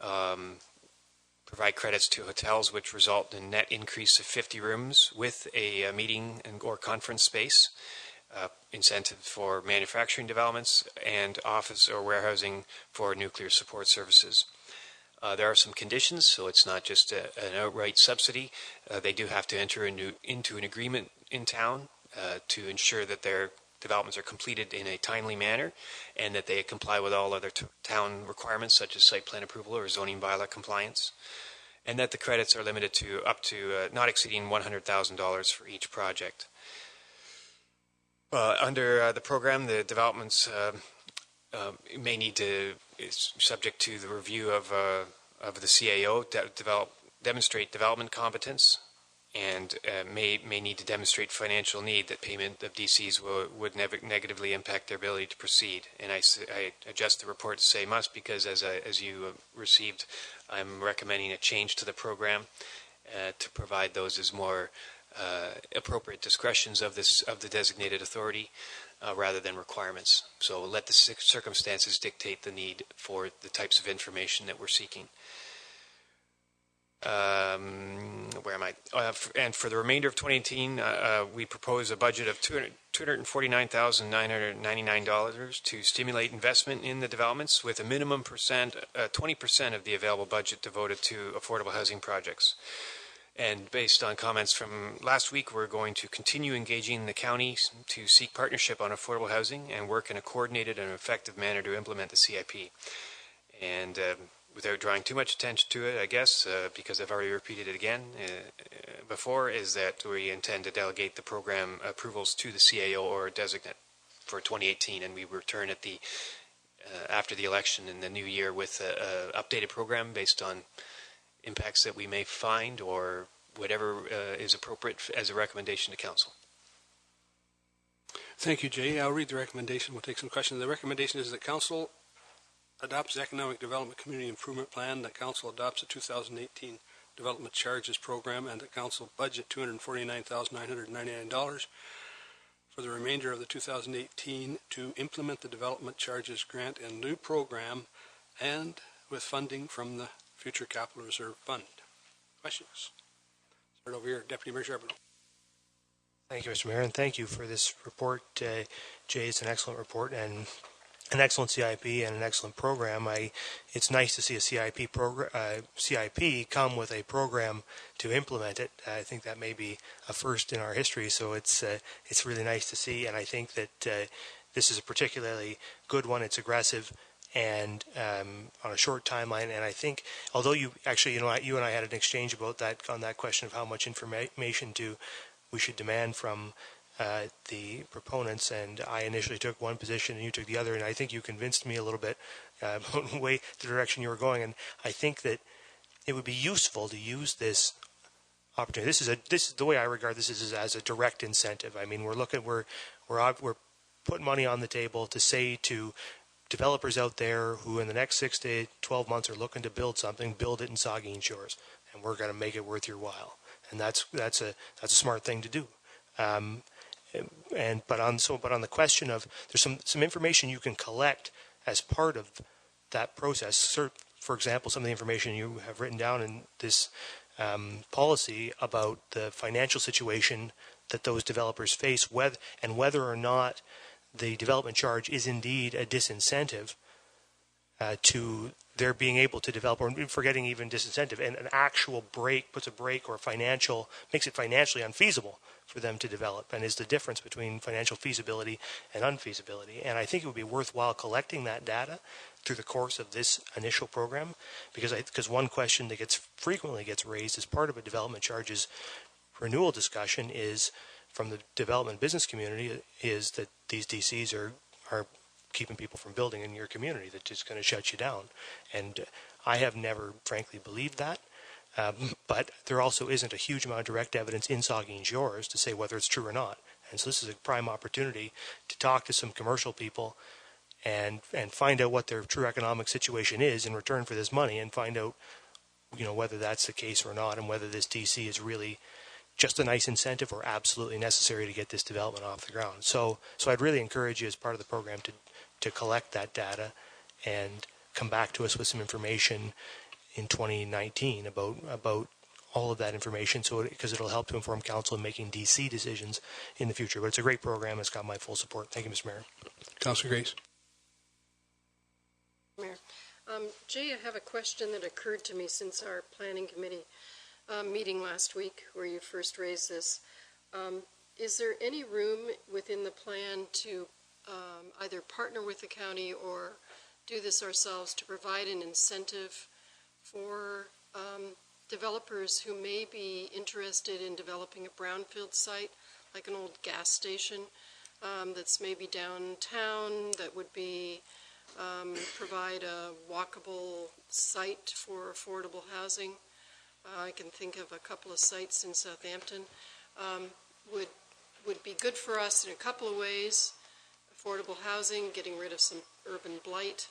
Provide credits to hotels which result in net increase of 50 rooms with a meeting or conference space. Incentive for manufacturing developments and office or warehousing for nuclear support services. There are some conditions, so it's not just an outright subsidy. They do have to enter into an agreement in town to ensure that their developments are completed in a timely manner and that they comply with all other town requirements such as site plan approval or zoning bylaw compliance, and that the credits are limited to up to not exceeding $100,000 for each project. Under the program, the developments may need to, is subject to the review of the CAO, demonstrate development competence, and may need to demonstrate financial need that payment of DCs would negatively impact their ability to proceed. And I adjust the report to say must because as you received, I'm recommending a change to the program to provide those as more appropriate discretions of the designated authority rather than requirements. So let the circumstances dictate the need for the types of information that we're seeking. Where am I? And for the remainder of 2018, we propose a budget of $249,999 to stimulate investment in the developments with a minimum 20% of the available budget devoted to affordable housing projects. And based on comments from last week, we're going to continue engaging the county to seek partnership on affordable housing and work in a coordinated and effective manner to implement the CIP. And without drawing too much attention to it, I guess, because I've already repeated it again before, is that we intend to delegate the program approvals to the CAO or designate for 2018, and we return at the after the election in the new year with an updated program based on impacts that we may find or whatever is appropriate as a recommendation to council. Thank you, Jay. I'll read the recommendation. We'll take some questions. The recommendation is that council adopts the Economic Development Community Improvement Plan, that council adopts the 2018 Development Charges Program, and that council budget $249,999 for the remainder of the 2018 to implement the Development Charges Grant and New Program and with funding from the Future Capital Reserve Fund. Questions? Start over here, Deputy Mayor Charbonneau. Thank you, Mr. Mayor, and thank you for this report. Jay, it's an excellent report and an excellent CIP and an excellent program. It's nice to see a CIP come with a program to implement it. I think that may be a first in our history, so it's really nice to see. And I think that this is a particularly good one. It's aggressive and on a short timeline. And I think, although you and I had an exchange about that on that question of how much information we should demand from the proponents, and I initially took one position and you took the other, and I think you convinced me a little bit about the direction you were going. And I think that it would be useful to use this opportunity. This is the way I regard this is as a direct incentive. I mean, we're putting money on the table to say to developers out there who in the next 6 to 12 months are looking to build something, build it in Saugeen Shores, and we're going to make it worth your while. And that's a smart thing to do. But on the question of, there's some information you can collect as part of that process. For example, some of the information you have written down in this policy about the financial situation that those developers face, whether or not the development charge is indeed a disincentive to their being able to develop, or forgetting even disincentive, and an actual puts a break or makes it financially unfeasible for them to develop, and is the difference between financial feasibility and unfeasibility. And I think it would be worthwhile collecting that data through the course of this initial program, because one question that frequently gets raised as part of a development charges renewal discussion is from the development business community is that these DCs are keeping people from building in your community, that's just going to shut you down. And I have never, frankly, believed that. But there also isn't a huge amount of direct evidence in Saugeen Shores to say whether it's true or not. And so this is a prime opportunity to talk to some commercial people and find out what their true economic situation is in return for this money, and find out, whether that's the case or not, and whether this DC is really just a nice incentive or absolutely necessary to get this development off the ground. So I'd really encourage you as part of the program to collect that data and come back to us with some information in 2019 about all of that information, because it'll help to inform council in making DC decisions in the future. But it's a great program. It's got my full support. Thank you, Mr. Mayor. Councillor Grace. Mayor. Jay, I have a question that occurred to me since our planning committee meeting last week where you first raised this. Is there any room within the plan to either partner with the county or do this ourselves to provide an incentive for developers who may be interested in developing a brownfield site, like an old gas station that's maybe downtown, that would be provide a walkable site for affordable housing? I can think of a couple of sites in Southampton. Would be good for us in a couple of ways. Affordable housing, getting rid of some urban blight.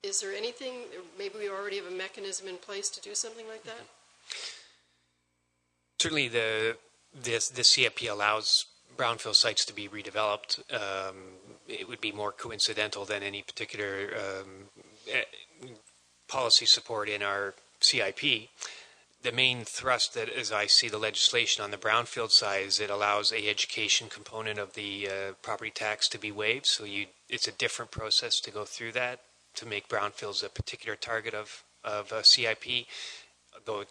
Is there anything, maybe we already have a mechanism in place to do something like that? Certainly the CIP allows brownfield sites to be redeveloped. It would be more coincidental than any particular policy support in our CIP. The main thrust that, as I see the legislation on the brownfield side, is it allows a education component of the property tax to be waived. So it's a different process to go through that to make brownfields a particular target of a CIP. Though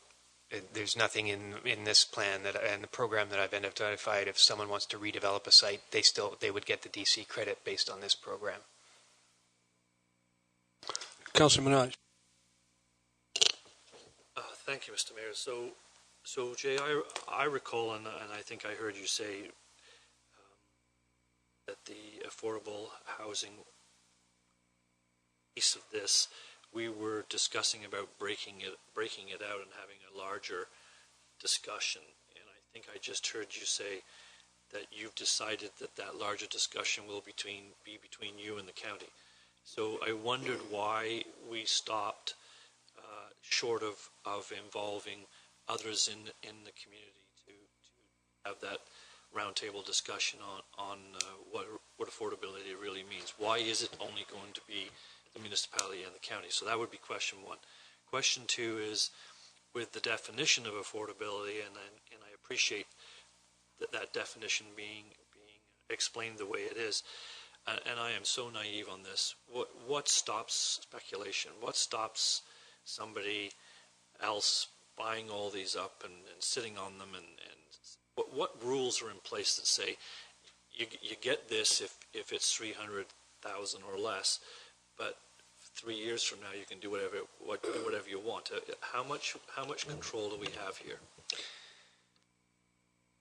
there's nothing in this plan and the program that I've identified. If someone wants to redevelop a site, they would get the DC credit based on this program. Councillor Minaj. Thank you, Mr. Mayor. So Jay, I recall, and I think I heard you say that the affordable housing piece of this, we were discussing about breaking it out and having a larger discussion. And I think I just heard you say that you've decided that larger discussion will be between you and the county. So I wondered why we stopped short of involving others in the community to have that roundtable discussion on what affordability really means. Why is it only going to be the municipality and the county? So that would be question one. Question two is, with the definition of affordability, and I appreciate that definition being explained the way it is, and I am so naive on this. What stops speculation? What stops somebody else buying all these up and sitting on them, and what rules are in place that say you get this if it's 300,000 or less, but 3 years from now you can do whatever you want? How much control do we have here?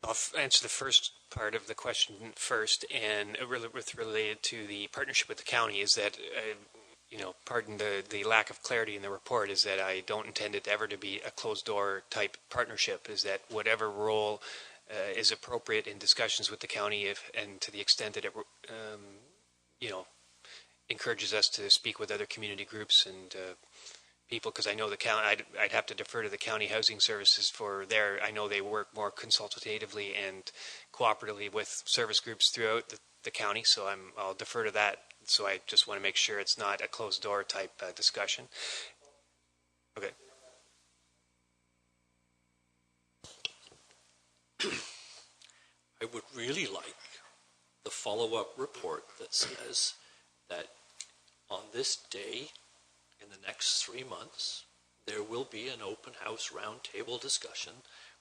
I'll answer the first part of the question first, and related to the partnership with the county is that pardon the lack of clarity in the report, is that I don't intend it ever to be a closed door type partnership. Is that whatever role is appropriate in discussions with the county, and to the extent that it encourages us to speak with other community groups and people, because I know the county, I'd have to defer to the county housing services for I know they work more consultatively and cooperatively with service groups throughout the county, so I'll defer to that. So I just want to make sure it's not a closed door type discussion. Okay. I would really like the follow-up report that says that on this day, in the next 3 months, there will be an open house roundtable discussion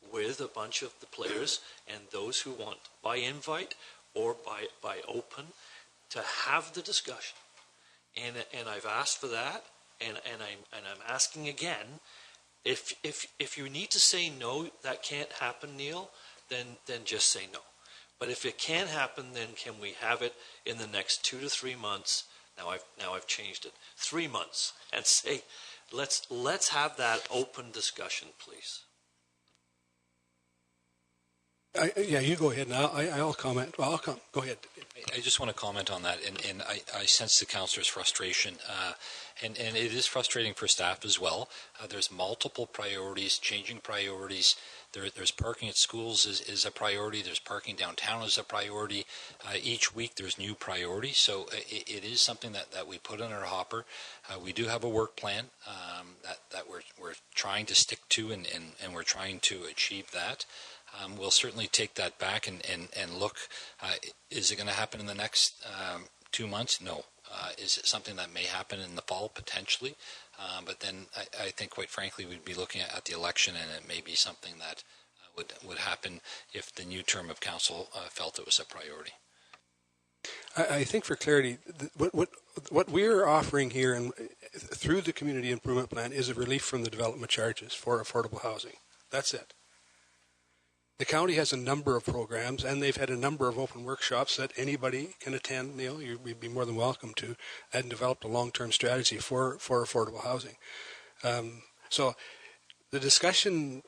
with a bunch of the players and those who want by invite or by open to have the discussion. And I've asked for that, and I'm asking again. If you need to say no, that can't happen, Neil, then just say no. But if it can happen, then can we have it in the next 2 to 3 months? Now I've changed it. 3 months, and say, let's have that open discussion, please. Yeah, you go ahead, and I'll comment. Well, go ahead. I just want to comment on that, and I sense the councillor's frustration, and it is frustrating for staff as well. There's multiple priorities, changing priorities. There's parking at schools is a priority. There's parking downtown is a priority. Each week there's new priorities, so it is something that we put in our hopper. We do have a work plan that we're trying to stick to, and we're trying to achieve that. We'll certainly take that back and look. Is it going to happen in the next 2 months? No. Is it something that may happen in the fall? Potentially. But then I think, quite frankly, we'd be looking at the election, and it may be something that would happen if the new term of council felt it was a priority. I think, for clarity, what we're offering here and through the community improvement plan is a relief from the development charges for affordable housing. That's it. The county has a number of programs, and they've had a number of open workshops that anybody can attend. You'd be more than welcome to, and developed a long-term strategy for affordable housing. So the discussion,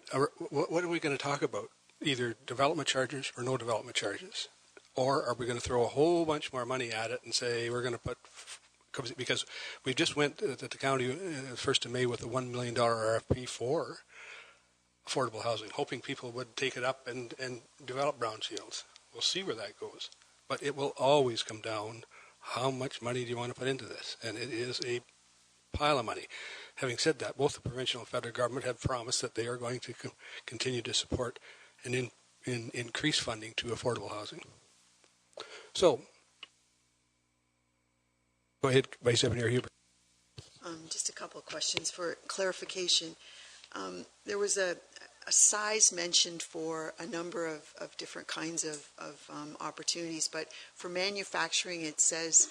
what are we going to talk about? Either development charges or no development charges. Or are we going to throw a whole bunch more money at it and say we're going to put, because we just went to the county 1st of May with a $1 million RFP for affordable housing, hoping people would take it up and develop brownfields. We'll see where that goes. But it will always come down, how much money do you want to put into this? And it is a pile of money. Having said that, both the provincial and federal government have promised that they are going to continue to support and increase funding to affordable housing. So, go ahead, Vice Premier Huber. Just a couple of questions for clarification. There was a size mentioned for a number of different kinds of opportunities, but for manufacturing it says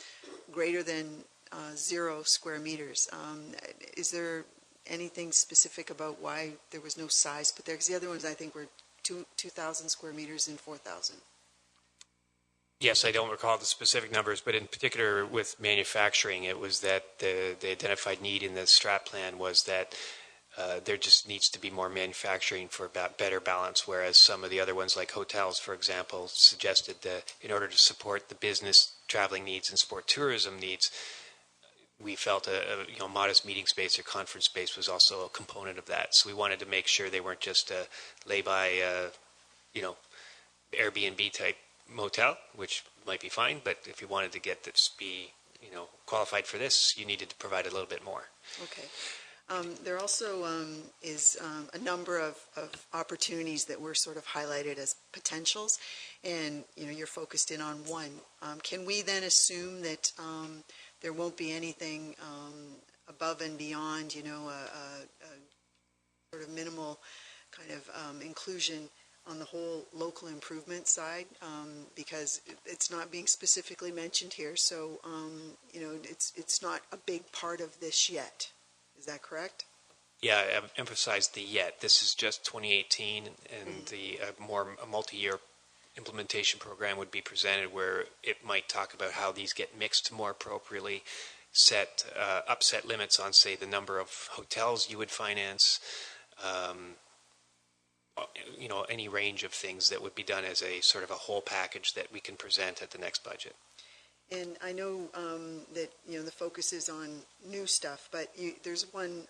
greater than 0 square meters. Is there anything specific about why there was no size put there? Because the other ones I think were 2,000 square meters and 4,000. Yes, I don't recall the specific numbers, but in particular with manufacturing, it was that the identified need in the strat plan was that there just needs to be more manufacturing for better balance, whereas some of the other ones, like hotels, for example, suggested that in order to support the business traveling needs and sport tourism needs, we felt a modest meeting space or conference space was also a component of that. So we wanted to make sure they weren't just a lay-by, Airbnb type motel, which might be fine, but if you wanted to get this be, qualified for this, you needed to provide a little bit more. Okay. There also is a number of opportunities that were sort of highlighted as potentials, and you're focused in on one. Can we then assume that there won't be anything above and beyond, a sort of minimal kind of inclusion on the whole local improvement side, because it's not being specifically mentioned here, so it's not a big part of this yet. Is that correct? Yeah, I've emphasized the yet. This is just 2018, and a multi-year implementation program would be presented where it might talk about how these get mixed more appropriately, upset limits on, say, the number of hotels you would finance, any range of things that would be done as a sort of a whole package that we can present at the next budget. And I know that the focus is on new stuff, but there's one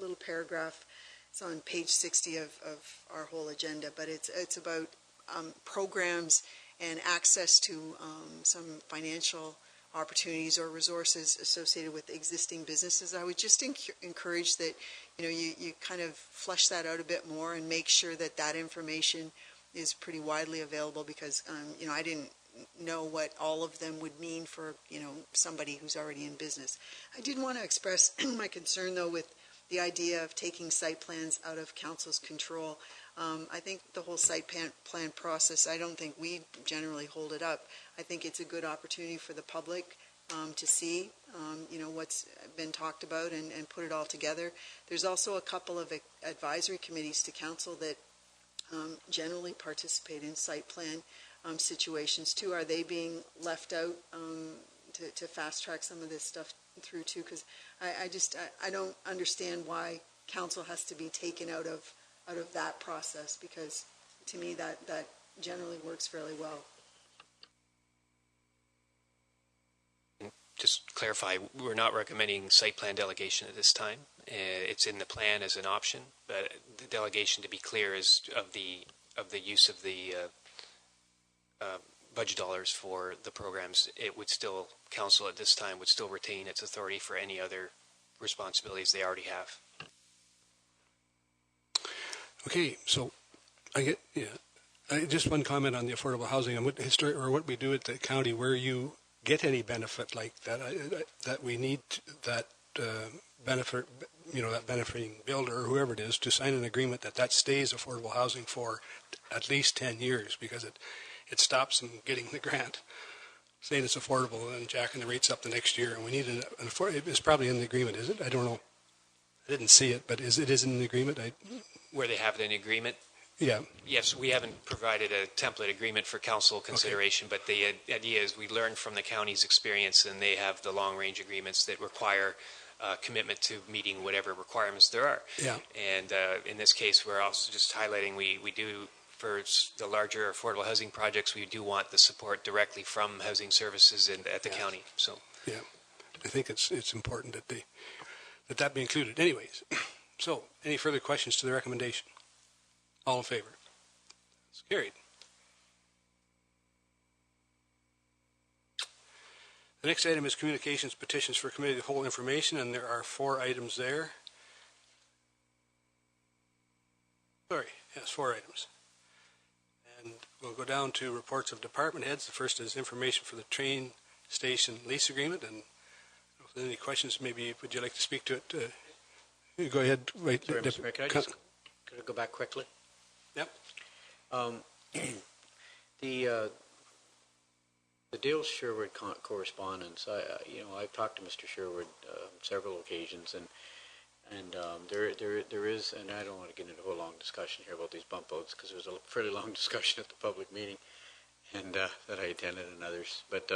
little paragraph. It's on page 60 of our whole agenda, but it's about programs and access to some financial opportunities or resources associated with existing businesses. I would just encourage that you kind of flesh that out a bit more and make sure that information is pretty widely available, because I didn't know what all of them would mean for somebody who's already in business. I did want to express my concern though with the idea of taking site plans out of council's control. I think the whole site plan process, I don't think we generally hold it up. I think it's a good opportunity for the public to see what's been talked about and put it all together. There's also a couple of advisory committees to council that generally participate in site plan situations too. Are they being left out to fast track some of this stuff through too? Because I don't understand why council has to be taken out of that process, because to me that generally works fairly well. Just clarify, we're not recommending site plan delegation at this time. It's in the plan as an option, but the delegation, to be clear, is of the use of the budget dollars for the programs. It would still, council at this time would still retain its authority for any other responsibilities they already have. Okay, so just one comment on the affordable housing and what we do at the county where you get any benefit like that, that we need that benefit, that benefiting builder or whoever it is to sign an agreement that stays affordable housing for at least 10 years because it stops them getting the grant saying it's affordable and jacking the rates up the next year. And we need an it's probably in the agreement, is it? I don't know. I didn't see it, but it is in the agreement? Where they have it in agreement? Yeah. Yes, we haven't provided a template agreement for council consideration, but the idea is we learned from the county's experience, and they have the long-range agreements that require commitment to meeting whatever requirements there are. Yeah. And in this case, we're also just highlighting we do, for the larger affordable housing projects, we do want the support directly from housing services at the county. So. Yeah, I think it's important that be included. Anyways, so any further questions to the recommendation? All in favor? It's carried. The next item is communications petitions for committee of the whole information, and there are 4 items there. Sorry, yes, 4 items. And we'll go down to reports of department heads. The first is information for the train station lease agreement. And if there are any questions, maybe would you like to speak to it? Go ahead. Wait, sorry, Mr. Mayor, could I go back quickly? Yep. The Dale Sherwood correspondence. I've talked to Mr. Sherwood several occasions, and there is, and I don't want to get into a whole long discussion here about these bump outs because there was a fairly long discussion at the public meeting, and that I attended and others. But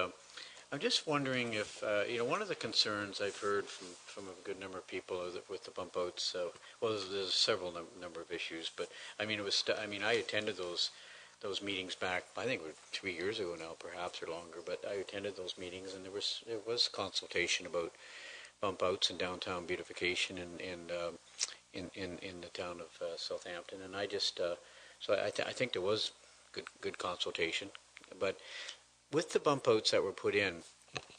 I'm just wondering if one of the concerns I've heard from a good number of people with the bump outs. There's several number of issues, but I attended those meetings back, I think it was 3 years ago now, perhaps, or longer. But I attended those meetings, and there was consultation about bump outs and downtown beautification in the town of Southampton, and I just I think there was good consultation, but with the bump outs that were put in,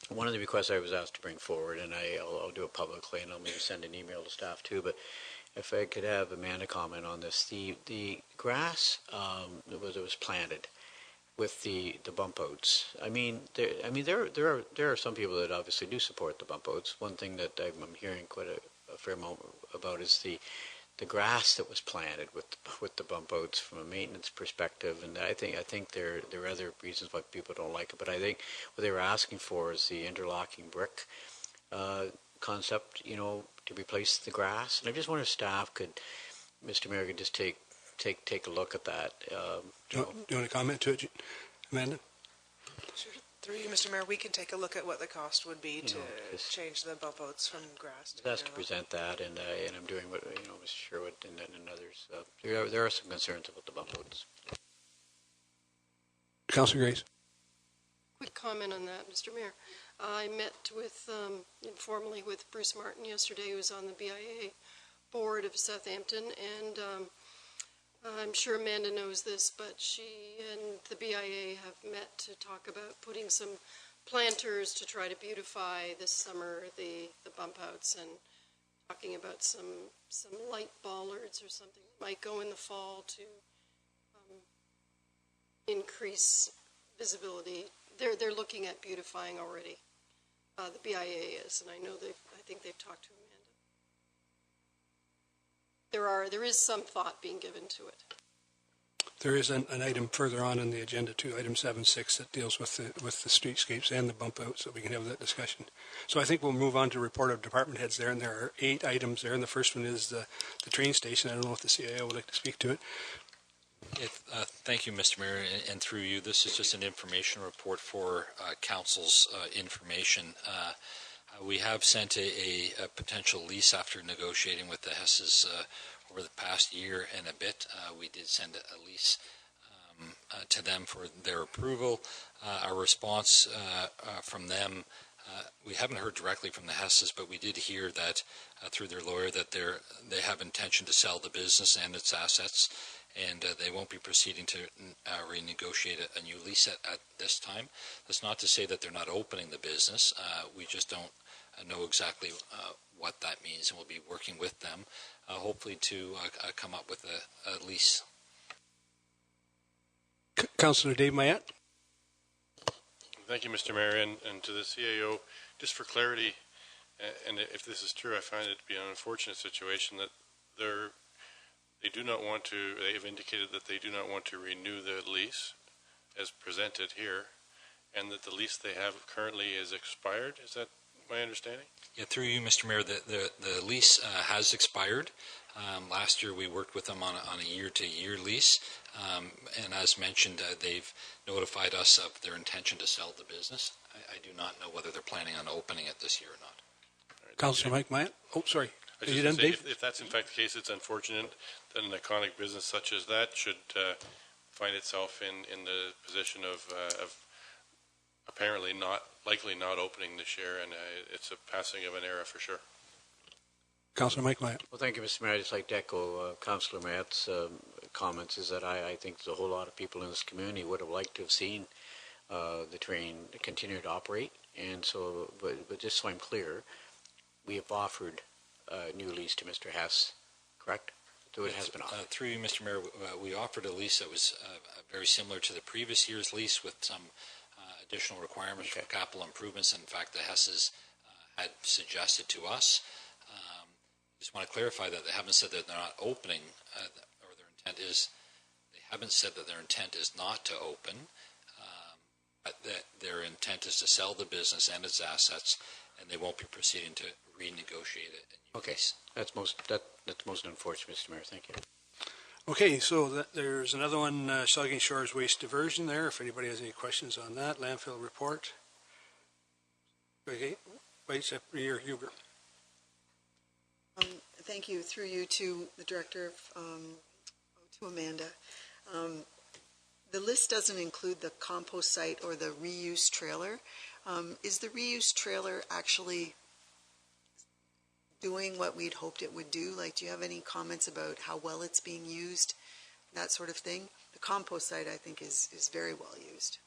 one of the requests I was asked to bring forward, and I'll do it publicly, and I'll maybe send an email to staff too, but if I could have Amanda comment on this, the grass that was planted with the bump outs. There are some people that obviously do support the bump outs. One thing that I'm hearing quite a fair amount about is the grass that was planted with the bump outs from a maintenance perspective, and I think there are other reasons why people don't like it. But I think what they were asking for is the interlocking brick concept, to replace the grass. And I just wonder if staff could, Mr. Mayor, could just take a look at that. Do you want to comment to it, Amanda? Sure. Through you, Mr. Mayor, we can take a look at what the cost would be to change the bump outs from grass to asked to present that, and I'm doing what Mr. Sherwood and others. There are some concerns about the bump outs. Councilor Grace. Quick comment on that, Mr. Mayor. I met informally with Bruce Martin yesterday, who was on the BIA board of Southampton, and I'm sure Amanda knows this, but she and the BIA have met to talk about putting some planters to try to beautify this summer the bump outs, and talking about some light bollards or something that might go in the fall to increase visibility. They're looking at beautifying already. The BIA is, and I think they've talked to Amanda. There is some thought being given to it. There is an item further on in the agenda too, item 7.6, that deals with the streetscapes and the bump outs, so we can have that discussion. So I think we'll move on to report of department heads there, and there are 8 items there, and the first one is the train station. I don't know if the CIO would like to speak to it. Thank you, Mr. Mayor, and through you, this is just an information report for council's information. We have sent a potential lease after negotiating with the Hesses over the past year and a bit. We did send a lease to them for their approval. Our response from them, we haven't heard directly from the Hesses, but we did hear that through their lawyer that they have intention to sell the business and its assets, and they won't be proceeding to renegotiate a new lease at this time. That's not to say that they're not opening the business. We just don't know exactly what that means, and we'll be working with them, hopefully to come up with a lease. Councillor Dave Mayette. Thank you, Mr. Mayor, and to the CAO, just for clarity, and if this is true, I find it to be an unfortunate situation that they do not want to, they have indicated that they do not want to renew the lease as presented here, and that the lease they have currently is expired. Is that my understanding? Yeah, through you, Mr. Mayor, the lease has expired. Last year we worked with them on a year-to-year lease, and as mentioned, they've notified us of their intention to sell the business. I do not know whether they're planning on opening it this year or not. Right, Councillor Mike Mayette. Oh, sorry. Are you done, Dave? If that's in fact the case, it's unfortunate that an iconic business such as that should find itself in the position of apparently likely not opening this year, and it's a passing of an era for sure. Councillor Mike Mayette. Well, thank you, Mr. Mayor. I'd just like to echo Councillor Mayette's comments, is that I think there's a whole lot of people in this community would have liked to have seen the train continue to operate. And so, but just so I'm clear, we have offered a new lease to Mr. Hess, correct? So it has been offered. Through you, Mr. Mayor, we offered a lease that was very similar to the previous year's lease with some additional requirements for capital improvements. In fact, the Hesses had suggested to us. Just want to clarify that they haven't said that they're not opening, or their intent is, they haven't said that their intent is not to open, but that their intent is to sell the business and its assets, and they won't be proceeding to renegotiate it. Okay, that's most unfortunate, Mr. Mayor. Thank you. Okay, so there's another one, Saugeen Shores Waste Diversion there, if anybody has any questions on that. Landfill report. Okay, Vice Premier Huber. Thank you. Through you to the Director, to Amanda. The list doesn't include the compost site or the reuse trailer. Is the reuse trailer actually doing what we'd hoped it would do? Like, do you have any comments about how well it's being used, that sort of thing? The compost site, I think, is very well used.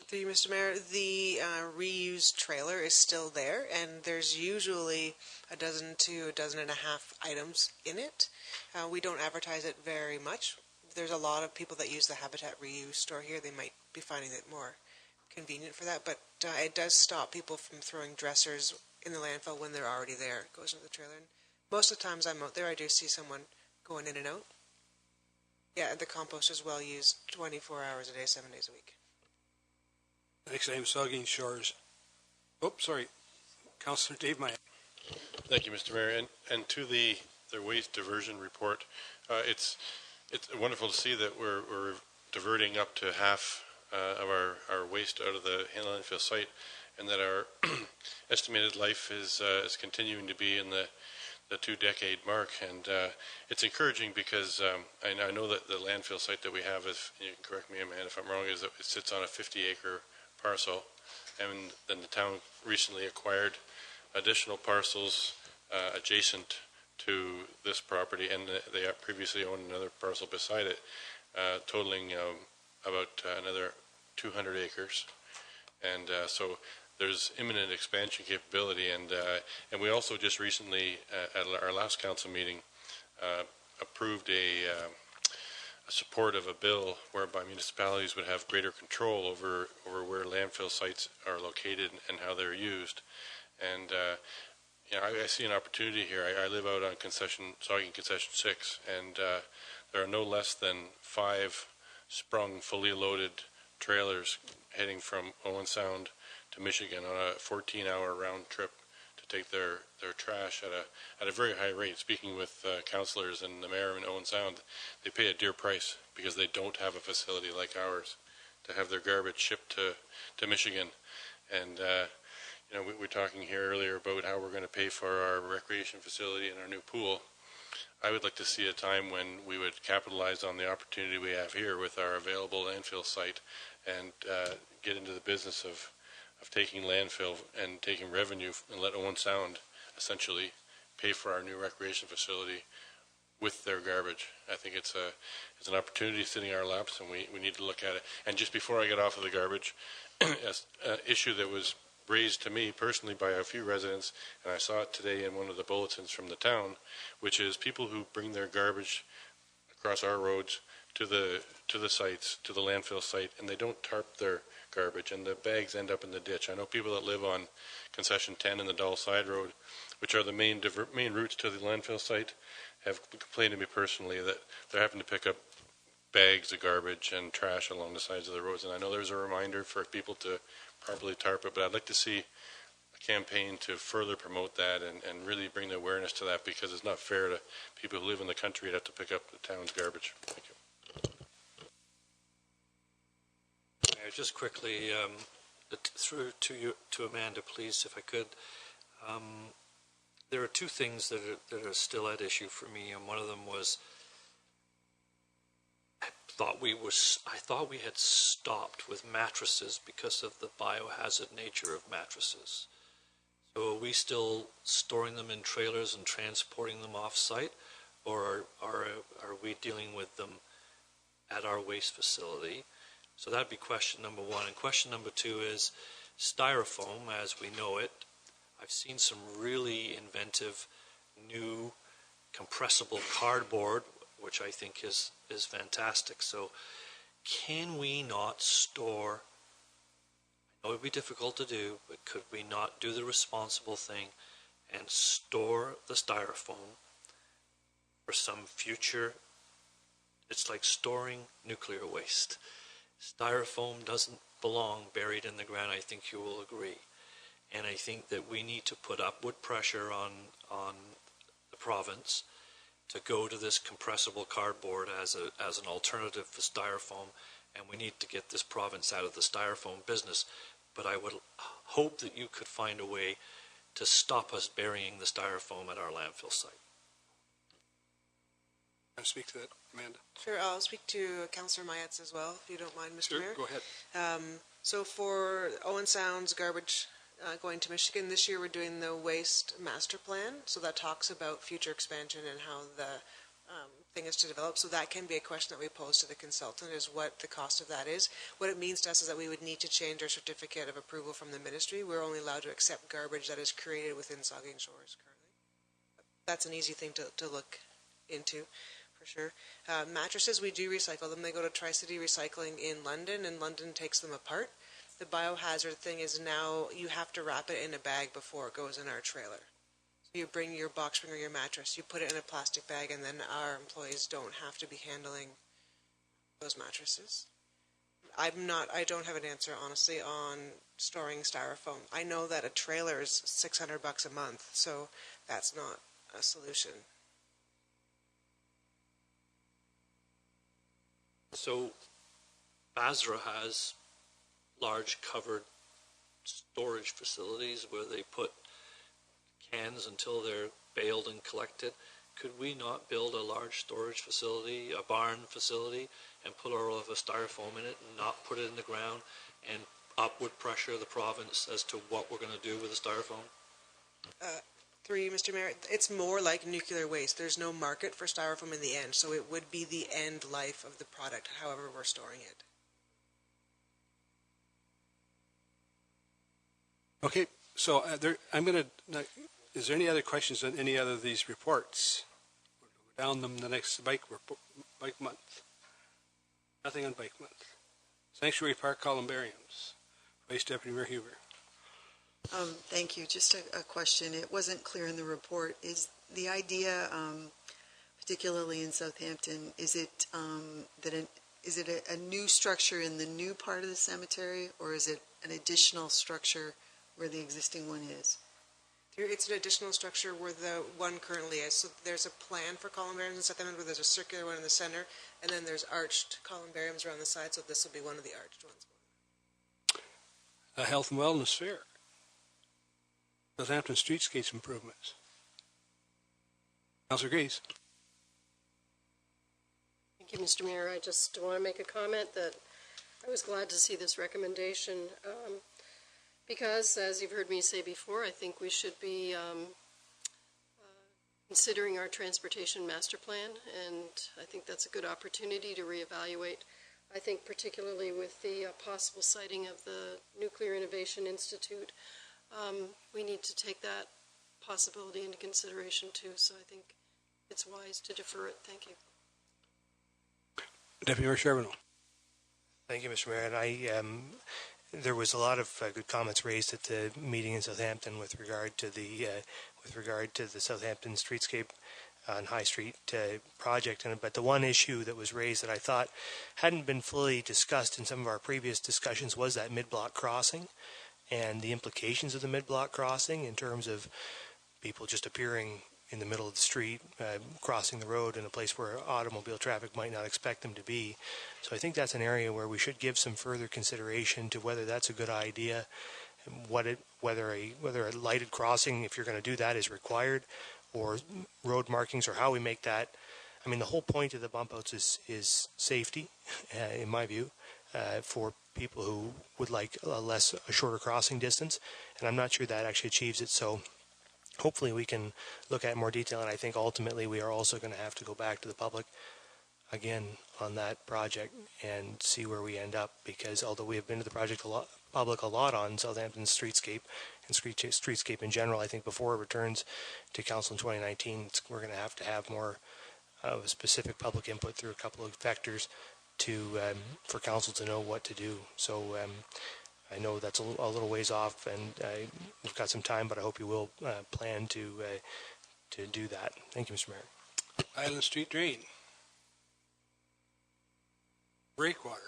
Through you, Mr. Mayor, the reused trailer is still there, and there's usually a dozen to a dozen and a half items in it. We don't advertise it very much. There's a lot of people that use the Habitat reuse store here. They might be finding it more convenient for that, but it does stop people from throwing dressers in the landfill when they're already there. It goes into the trailer. And most of the times I'm out there, I do see someone going in and out. Yeah, the compost is well used 24 hours a day, 7 days a week. Next item, Saugeen Shores. Oh, sorry. Councillor Dave Mayette. Thank you, Mr. Mayor. And to the waste diversion report, it's wonderful to see that we're diverting up to half of our waste out of the landfill site, and that our estimated life is continuing to be in the 2-decade mark. And it's encouraging because I know that the landfill site that we have, if you can correct me, Amanda, if I'm wrong, is that it sits on a 50-acre parcel, and then the town recently acquired additional parcels adjacent to this property, and they previously owned another parcel beside it, totaling about another 200 acres. And so there's imminent expansion capability, and we also just recently at our last council meeting approved a support of a bill whereby municipalities would have greater control over where landfill sites are located and how they're used. And I see an opportunity here. I live out on Saugeen Concession 6, and there are no less than 5 sprung, fully loaded trailers heading from Owen Sound to Michigan on a 14-hour round trip to take their trash at a very high rate. Speaking with councillors and the mayor in Owen Sound, they pay a dear price because they don't have a facility like ours to have their garbage shipped to Michigan. And we were talking here earlier about how we're going to pay for our recreation facility and our new pool. I would like to see a time when we would capitalize on the opportunity we have here with our available landfill site and get into the business of taking landfill and taking revenue and let Owen Sound essentially pay for our new recreation facility with their garbage. I think it's an opportunity sitting in our laps, and we need to look at it. And just before I get off of the garbage, an issue that was raised to me personally by a few residents, and I saw it today in one of the bulletins from the town, which is people who bring their garbage across our roads to the sites, to the landfill site, and they don't tarp their garbage, and the bags end up in the ditch. I know people that live on Concession 10 and the Dull Side Road, which are the main routes to the landfill site, have complained to me personally that they're having to pick up bags of garbage and trash along the sides of the roads. And I know there's a reminder for people to properly tarp it, but I'd like to see a campaign to further promote that and really bring the awareness to that, because it's not fair to people who live in the country to have to pick up the town's garbage. Thank you. Just quickly, through to Amanda, please, if I could. There are two things that are still at issue for me, and one of them was I thought we had stopped with mattresses because of the biohazard nature of mattresses. So are we still storing them in trailers and transporting them off-site, or are we dealing with them at our waste facility? So that'd be question number one. And question number two is styrofoam, as we know it. I've seen some really inventive new compressible cardboard, which I think is fantastic. So can we not store, I know it would be difficult to do, but could we not do the responsible thing and store the styrofoam for some future? It's like storing nuclear waste. Styrofoam doesn't belong buried in the ground, I think you will agree. And I think that we need to put upward pressure on the province to go to this compressible cardboard as an alternative for styrofoam, and we need to get this province out of the styrofoam business. But I would hope that you could find a way to stop us burying the styrofoam at our landfill site. Can I speak to that, Amanda? Sure, I'll speak to Councillor Mayetz as well, if you don't mind, Mr. Mayor. Go ahead. So for Owen Sound's garbage going to Michigan, this year we're doing the waste master plan. So that talks about future expansion and how the thing is to develop. So that can be a question that we pose to the consultant, is what the cost of that is. What it means to us is that we would need to change our certificate of approval from the ministry. We're only allowed to accept garbage that is created within Saugeen Shores currently. That's an easy thing to look into, for sure. Mattresses, we do recycle them. They go to Tri-City Recycling in London, and London takes them apart. The biohazard thing is now you have to wrap it in a bag before it goes in our trailer. So you bring your box spring or your mattress, you put it in a plastic bag, and then our employees don't have to be handling those mattresses. I don't have an answer, honestly, on storing styrofoam. I know that a trailer is $600 a month, so that's not a solution. So Basra has large covered storage facilities where they put cans until they're baled and collected. Could we not build a large storage facility, a barn facility, and put all of the styrofoam in it and not put it in the ground and upward pressure the province as to what we're going to do with the styrofoam? Through you, Mr. Mayor, it's more like nuclear waste. There's no market for styrofoam in the end, so it would be the end life of the product, however we're storing it. Okay, so I'm going to. Is there any other questions on any other of these reports? We're down them the next bike month. Nothing on bike month. Sanctuary Park columbariums. Vice Deputy Mayor Huber. Thank you. Just a question. It wasn't clear in the report. Is the idea, particularly in Southampton, is it a new structure in the new part of the cemetery, or is it an additional structure where the existing one is? It's an additional structure where the one currently is. So there's a plan for columbariums in Southampton where there's a circular one in the center, and then there's arched columbariums around the side, so this will be one of the arched ones. A health and wellness fair. Southampton streetscapes improvements. Councillor Grace. Thank you, Mr. Mayor. I just want to make a comment that I was glad to see this recommendation because, as you've heard me say before, I think we should be considering our transportation master plan, and I think that's a good opportunity to reevaluate. I think particularly with the possible siting of the Nuclear Innovation Institute, we need to take that possibility into consideration too, so I think it's wise to defer it. Thank you. Deputy Mayor Charbonneau. Thank you, Mr. Mayor. And there was a lot of good comments raised at the meeting in Southampton with regard to the Southampton Streetscape on High Street project. But the one issue that was raised that I thought hadn't been fully discussed in some of our previous discussions was that mid-block crossing and the implications of the mid-block crossing in terms of people just appearing in the middle of the street, crossing the road in a place where automobile traffic might not expect them to be. So I think that's an area where we should give some further consideration to whether that's a good idea, whether a lighted crossing, if you're going to do that, is required, or road markings, or how we make that. I mean, the whole point of the bump outs is safety, in my view, for people who would like a shorter crossing distance, and I'm not sure that actually achieves it. So hopefully we can look at more detail, and I think ultimately we are also going to have to go back to the public again on that project and see where we end up, because although we have been to the public a lot on Southampton Streetscape and Streetscape in general, I think before it returns to Council in 2019, we're going to have more of a specific public input through a couple of vectors for Council to know what to do. So I know that's a little ways off, and we've got some time, but I hope you will plan to do that. Thank you, Mr. Mayor. Island Street Drain. Breakwater.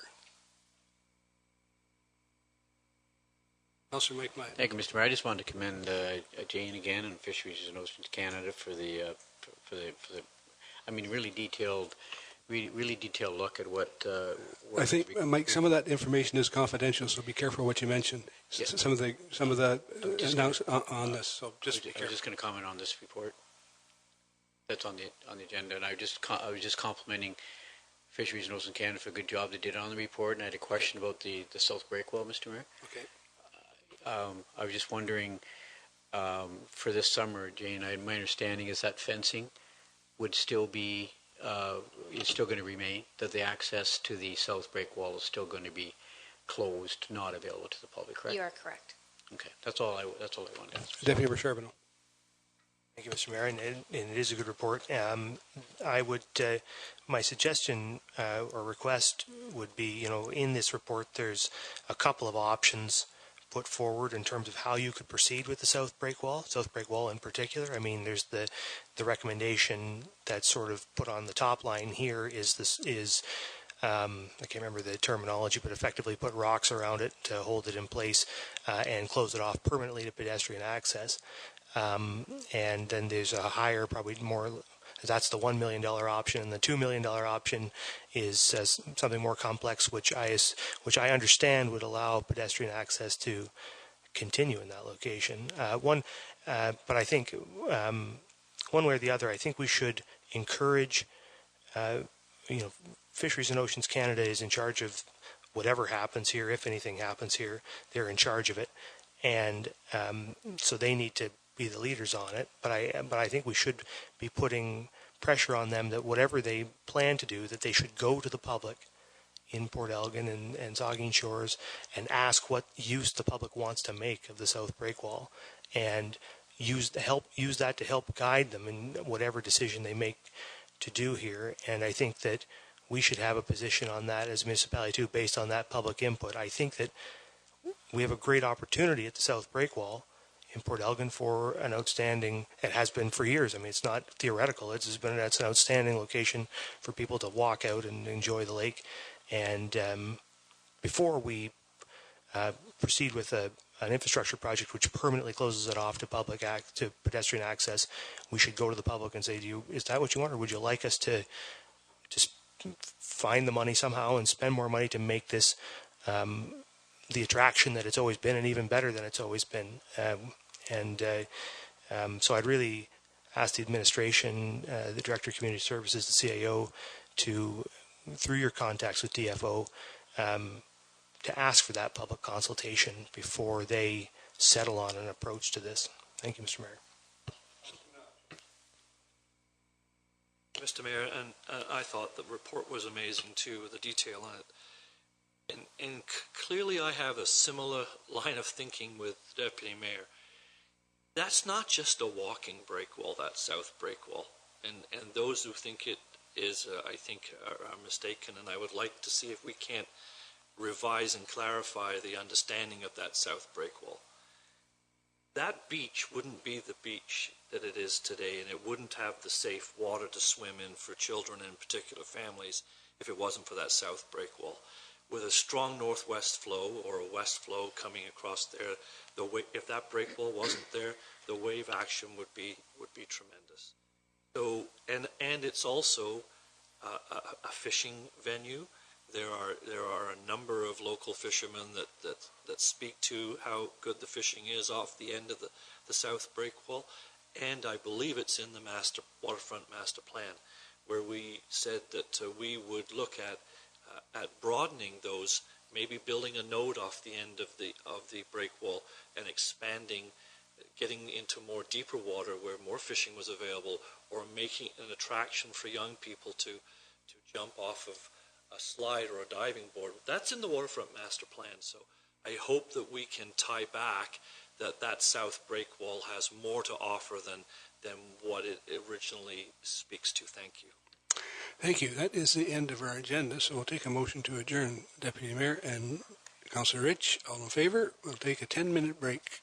Councillor Mike Meyer. Thank you, Mr. Mayor. I just wanted to commend Jane again and Fisheries and Oceans Canada for the I mean, really detailed look at what. I think, Mike, some of that information is confidential, so be careful what you mention. Yeah. Some of the announcements on this. So just be careful. I was just going to comment on this report that's on the agenda, and I was just complimenting Fisheries and Oceans Canada for a good job they did on the report, and I had a question about the South Breakwell, Mr. Mayor. Okay. I was just wondering, for this summer, Jane, my understanding is that fencing would still be, is still going to remain, that the access to the South Breakwall is still going to be closed, not available to the public, correct? You are correct. Okay, that's all I wanted to ask. Deputy Mayor Charbonneau. Thank you, Mr. Mayor, and it is a good report. I would, my suggestion or request would be, in this report, there's a couple of options put forward in terms of how you could proceed with the South Breakwall in particular. I mean, there's the recommendation that's sort of put on the top line here is I can't remember the terminology, but effectively put rocks around it to hold it in place and close it off permanently to pedestrian access. And then there's a higher, probably more, that's the $1 million option, and the $2 million option is something more complex, which I understand would allow pedestrian access to continue in that location. But I think one way or the other, I think we should encourage, Fisheries and Oceans Canada is in charge of whatever happens here. If anything happens here, they're in charge of it, and so they need to be the leaders on it, but I think we should be putting pressure on them that whatever they plan to do, that they should go to the public in Port Elgin and Saugeen Shores and ask what use the public wants to make of the South Breakwall, and use that to help guide them in whatever decision they make to do here. And I think that we should have a position on that as a municipality too, based on that public input. I think that we have a great opportunity at the South Breakwall in Port Elgin for an outstanding, it has been for years. I mean, it's not theoretical. It's an outstanding location for people to walk out and enjoy the lake. And before we proceed with an infrastructure project which permanently closes it off to pedestrian access, we should go to the public and say, is that what you want, or would you like us to just find the money somehow and spend more money to make this the attraction that it's always been, and even better than it's always been? So I'd really ask the administration, the Director of Community Services, the CAO, to through your contacts with DFO, to ask for that public consultation before they settle on an approach to this. Thank you, Mr. Mayor. Mr. Mayor, and I thought the report was amazing too, the detail on it. And clearly I have a similar line of thinking with Deputy Mayor. That's not just a walking break wall, that south break wall. And those who think it is, I think, are mistaken. And I would like to see if we can't revise and clarify the understanding of that south break wall. That beach wouldn't be the beach that it is today, and it wouldn't have the safe water to swim in for children and particular families if it wasn't for that south break wall. With a strong northwest flow or a west flow coming across there, if that break wall wasn't there, the wave action would be tremendous. So, and it's also a fishing venue. There are a number of local fishermen that speak to how good the fishing is off the end of the south break wall, and I believe it's in the waterfront master plan, where we said that we would look at broadening those, maybe building a node off the end of the break wall and expanding, getting into more deeper water where more fishing was available, or making an attraction for young people to jump off of a slide or a diving board. That's in the waterfront master plan. So I hope that we can tie back that south break wall has more to offer than what it originally speaks to. Thank you. Thank you. That is the end of our agenda, so we'll take a motion to adjourn. Deputy Mayor and Councillor Rich, all in favor? We'll take a 10-minute break.